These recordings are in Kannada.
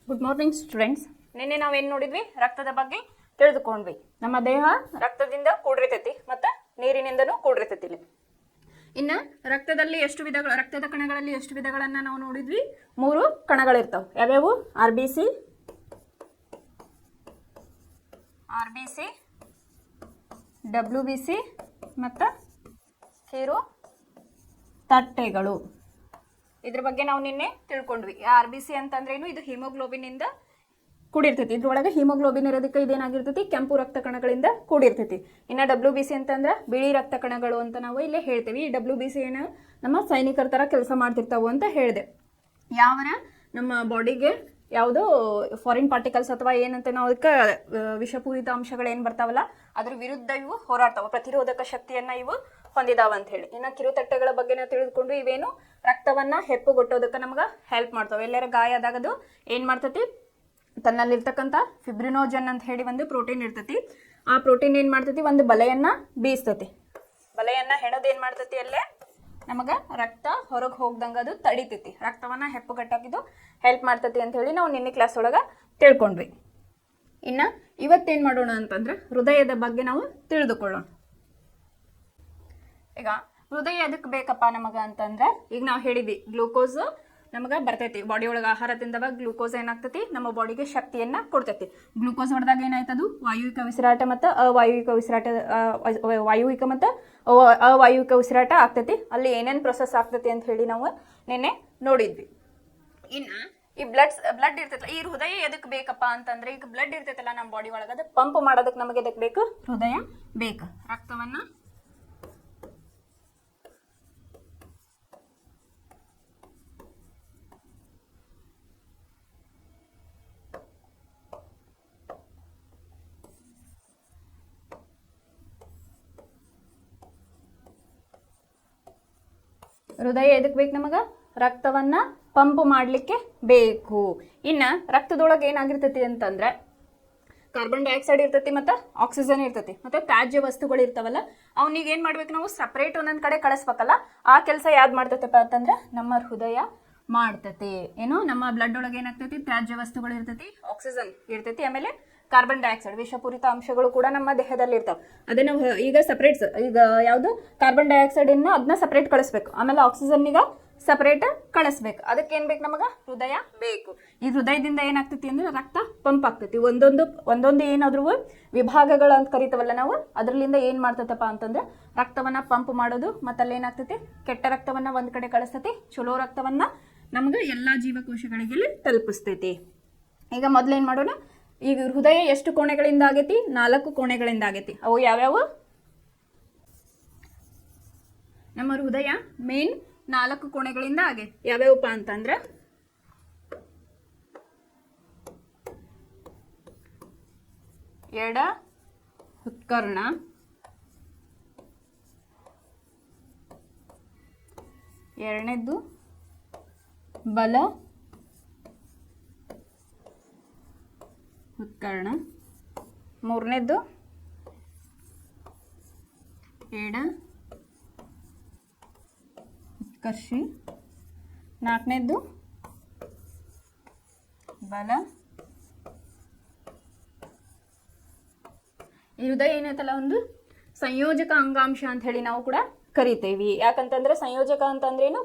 Good morning students. ನಿನ್ನೆ ನಾವೇನು ನೋಡಿದ್ವಿ? ರಕ್ತದ ಬಗ್ಗೆ ತಿಳಿದುಕೊಂಡ್ವಿ. ನಮ್ಮ ದೇಹ ರಕ್ತದಿಂದ ಕೂಡಿರ್ತೈತಿ ಮತ್ತು ನೀರಿನಿಂದನೂ ಕೂಡಿರ್ತೈತಿ. ಇನ್ನು ರಕ್ತದಲ್ಲಿ ಎಷ್ಟು ವಿಧಗಳು, ರಕ್ತದ ಕಣಗಳಲ್ಲಿ ಎಷ್ಟು ವಿಧಗಳನ್ನು ನಾವು ನೋಡಿದ್ವಿ? 3 ಕಣಗಳಿರ್ತಾವೆ. ಯಾವ್ಯಾವು? R B C, W B C ಮತ್ತು ಕಿರು ತಟ್ಟೆಗಳು. ಇದ್ರ ಬಗ್ಗೆ ನಾವು ನಿನ್ನೆ ತಿಳ್ಕೊಂಡ್ವಿ. ಆರ್ ಬಿ ಸಿ ಅಂತಂದ್ರೇನು? ಇದು ಹಿಮೋಗ್ಲೋಬಿನಿಂದ ಕೂಡಿರ್ತೈತಿ. ಇದ್ರೊಳಗೆ ಹಿಮೋಗ್ಲೋಬಿನ್ ಇರೋದಕ್ಕೆ ಇದೇನಾಗಿರ್ತೈತಿ? ಕೆಂಪು ರಕ್ತ ಕಣಗಳಿಂದ ಕೂಡಿರ್ತೈತಿ. ಇನ್ನು ಡಬ್ಲ್ಯೂ ಬಿ ಸಿ ಅಂತಂದ್ರೆ ಬಿಳಿ ರಕ್ತ ಕಣಗಳು ಅಂತ ನಾವು ಇಲ್ಲೇ ಹೇಳ್ತೀವಿ. ಈ ಡಬ್ಲ್ಯೂ ಬಿ ಸಿ ಏನು ನಮ್ಮ ಸೈನಿಕರ ಥರ ಕೆಲಸ ಮಾಡ್ತಿರ್ತಾವೆ ಅಂತ ಹೇಳಿದೆ. ಯಾವರ ನಮ್ಮ ಬಾಡಿಗೆ ಯಾವುದು ಫಾರಿನ್ ಪಾರ್ಟಿಕಲ್ಸ್ ಅಥವಾ ಏನಂತ ನಾವು ಅದಕ್ಕೆ ವಿಷಪೂರಿತ ಅಂಶಗಳು ಏನು ಬರ್ತಾವಲ್ಲ ಅದ್ರ ವಿರುದ್ಧ ಇವು ಹೋರಾಡ್ತಾವೆ, ಪ್ರತಿರೋಧಕ ಶಕ್ತಿಯನ್ನು ಇವು ಹೊಂದಿದಾವ ಅಂತ ಹೇಳಿ. ಇನ್ನು ಕಿರುತಟ್ಟೆಗಳ ಬಗ್ಗೆ ನಾವು ತಿಳಿದುಕೊಂಡು ಇವೇನು ರಕ್ತವನ್ನು ಹೆಪ್ಪುಗೊಟ್ಟೋದಕ್ಕೆ ನಮ್ಗೆ ಹೆಲ್ಪ್ ಮಾಡ್ತಾವೆ. ಎಲ್ಲರ ಗಾಯ ಆದಾಗದು ಏನು ಮಾಡ್ತೈತಿ? ತನ್ನಲ್ಲಿರ್ತಕ್ಕಂಥ ಫಿಬ್ರಿನೋಜನ್ ಅಂತ ಹೇಳಿ ಒಂದು ಪ್ರೋಟೀನ್ ಇರ್ತೈತಿ. ಆ ಪ್ರೋಟೀನ್ ಏನು ಮಾಡ್ತೈತಿ? ಒಂದು ಬಲೆಯನ್ನು ಬೀಸ್ತೈತಿ. ಬಲೆಯನ್ನು ಹೆಣೋದು ಏನು ಮಾಡ್ತೈತಿ? ಅಲ್ಲೇ ನಮಗೆ ರಕ್ತ ಹೊರಗೆ ಹೋಗ್ದಂಗೆ ಅದು ತಡಿತೈತಿ. ರಕ್ತವನ್ನು ಹೆಪ್ಪುಗಟ್ಟಾಕಿದ್ದು ಹೆಲ್ಪ್ ಮಾಡ್ತೈತಿ ಅಂತ ಹೇಳಿ ನಾವು ನಿನ್ನೆ ಕ್ಲಾಸ್ ಒಳಗೆ ತಿಳ್ಕೊಂಡ್ವಿ. ಇನ್ನು ಇವತ್ತೇನು ಮಾಡೋಣ ಅಂತಂದ್ರೆ ಹೃದಯದ ಬಗ್ಗೆ ನಾವು ತಿಳಿದುಕೊಳ್ಳೋಣ. ಈಗ ಹೃದಯ ಎದಕ್ಕೆ ಬೇಕಪ್ಪ ನಮಗೆ ಅಂತಂದ್ರೆ, ಈಗ ನಾವು ಹೇಳಿದ್ವಿ ಗ್ಲೂಕೋಸ್ ನಮಗೆ ಬರ್ತೈತಿ ಬಾಡಿ ಒಳಗೆ. ಆಹಾರ ತಿಂದಾಗ ಗ್ಲೂಕೋಸ್ ಏನಾಗ್ತೈತಿ? ನಮ್ಮ ಬಾಡಿಗೆ ಶಕ್ತಿಯನ್ನು ಕೊಡ್ತೈತಿ. ಗ್ಲೂಕೋಸ್ ಹೊಡೆದಾಗ ಏನಾಯ್ತದು? ವಾಯುವಿಕ ಉಸಿರಾಟ ಮತ್ತು ವಾಯುವಿಕ ಮತ್ತು ಅವಾಯುವಿಕ ಉಸಿರಾಟ ಆಗ್ತೈತಿ. ಅಲ್ಲಿ ಏನೇನು ಪ್ರೊಸೆಸ್ ಆಗ್ತೈತಿ ಅಂತ ಹೇಳಿ ನಾವು ನಿನ್ನೆ ನೋಡಿದ್ವಿ. ಇನ್ನು ಈ ಬ್ಲಡ್ ಇರ್ತೈತಲ್ಲ, ಈ ಹೃದಯ ಎದಕ್ಕೆ ಬೇಕಪ್ಪ ಅಂತಂದ್ರೆ, ಈಗ ಬ್ಲಡ್ ಇರ್ತೈತಲ್ಲ ನಮ್ಮ ಬಾಡಿ ಒಳಗೆ, ಅದು ಪಂಪ್ ಮಾಡೋದಕ್ಕೆ ನಮಗೆ ಎದಕ್ಕೆ ಬೇಕು? ಹೃದಯ ಬೇಕು. ರಕ್ತವನ್ನು ಹೃದಯ ಎದಕ್ಕೆ ಬೇಕು ನಮಗೆ? ರಕ್ತವನ್ನು ಪಂಪ್ ಮಾಡಲಿಕ್ಕೆ ಬೇಕು. ಇನ್ನು ರಕ್ತದೊಳಗೆ ಏನಾಗಿರ್ತೈತಿ ಅಂತಂದ್ರೆ ಕಾರ್ಬನ್ ಡೈಆಕ್ಸೈಡ್ ಇರ್ತೈತಿ ಮತ್ತು ಆಕ್ಸಿಜನ್ ಇರ್ತೈತಿ ಮತ್ತು ತ್ಯಾಜ್ಯ ವಸ್ತುಗಳು ಇರ್ತಾವಲ್ಲ, ಅವನಿಗೆ ಏನು ಮಾಡ್ಬೇಕು? ನಾವು ಸಪ್ರೇಟ್ ಒಂದೊಂದು ಕಡೆ ಕಳಿಸ್ಬೇಕಲ್ಲ. ಆ ಕೆಲಸ ಯಾವ್ದು ಮಾಡ್ತೈತಪ್ಪ ಅಂತಂದ್ರೆ ನಮ್ಮ ಹೃದಯ ಮಾಡ್ತೈತಿ. ಏನು ನಮ್ಮ ಬ್ಲಡ್ ಒಳಗೆ ಏನಾಗ್ತೈತಿ? ತ್ಯಾಜ್ಯ ವಸ್ತುಗಳು ಇರ್ತೈತಿ, ಆಕ್ಸಿಜನ್ ಇರ್ತೈತಿ, ಆಮೇಲೆ ಕಾರ್ಬನ್ ಡೈಆಕ್ಸೈಡ್ ವಿಷಪೂರಿತ ಅಂಶಗಳು ಕೂಡ ನಮ್ಮ ದೇಹದಲ್ಲಿ ಇರ್ತಾವೆ. ಅದನ್ನ ಈಗ ಸಪ್ರೇಟ್, ಈಗ ಯಾವುದು ಕಾರ್ಬನ್ ಡೈಆಕ್ಸೈಡ್ ಅದನ್ನ ಸಪ್ರೇಟ್ ಕಳಿಸ್ಬೇಕು, ಆಮೇಲೆ ಆಕ್ಸಿಜನ್ ಈಗ ಸಪ್ರೇಟ್ ಕಳಿಸ್ಬೇಕು. ಅದಕ್ಕೆ ಏನು ಬೇಕು ನಮಗೆ? ಹೃದಯ ಬೇಕು. ಈ ಹೃದಯದಿಂದ ಏನಾಗ್ತೈತಿ ಅಂದ್ರೆ ರಕ್ತ ಪಂಪ್ ಆಗ್ತೈತಿ. ಒಂದೊಂದು ಏನಾದ್ರೂ ವಿಭಾಗಗಳು ಅಂತ ಕರಿತವಲ್ಲ ನಾವು, ಅದರಲ್ಲಿಂದ ಏನು ಮಾಡ್ತೈತಪ್ಪ ಅಂತಂದ್ರೆ ರಕ್ತವನ್ನ ಪಂಪ್ ಮಾಡೋದು. ಮತ್ತು ಅಲ್ಲಿ ಏನಾಗ್ತೈತಿ? ಕೆಟ್ಟ ರಕ್ತವನ್ನ ಒಂದ್ ಕಡೆ ಕಳಿಸ್ತೈತಿ, ಚಲೋ ರಕ್ತವನ್ನ ನಮ್ಗೆ ಎಲ್ಲಾ ಜೀವಕೋಶಗಳಿಗೆ ತಲುಪಿಸ್ತೈತಿ. ಈಗ ಮೊದ್ಲೇನ್ ಮಾಡೋಣ? ಈಗ ಹೃದಯ ಎಷ್ಟು ಕೋಣೆಗಳಿಂದ ಆಗೈತಿ? 4 ಕೋಣೆಗಳಿಂದ ಆಗೈತಿ. ಅವು ಯಾವ್ಯಾವು? ನಮ್ಮ ಹೃದಯ ಮೇನ್ 4 ಕೋಣೆಗಳಿಂದ ಆಗೈತಿ. ಯಾವ್ಯಾವಪ್ಪ ಅಂತಂದ್ರೆ ಎಡ ಹೃತ್ಕರ್ಣ, ಎರಡನೇದ್ದು ಬಲ ಹೃತ್ಕರ್ಣ, ಮೂರನೇದ್ದು ಎಡ ಹೃತ್ಕರ್ಷಿ, ನಾಲ್ಕನೇದ್ದು ಬಲ. ಈ ಹೃದಯ ಏನೈತಲ್ಲ ಒಂದು ಸಂಯೋಜಕ ಅಂಗಾಂಶ ಅಂತ ಹೇಳಿ ನಾವು ಕೂಡ ಕರಿತೇವಿ. ಯಾಕಂತಂದ್ರೆ ಸಂಯೋಜಕ ಅಂತಂದ್ರೇನು?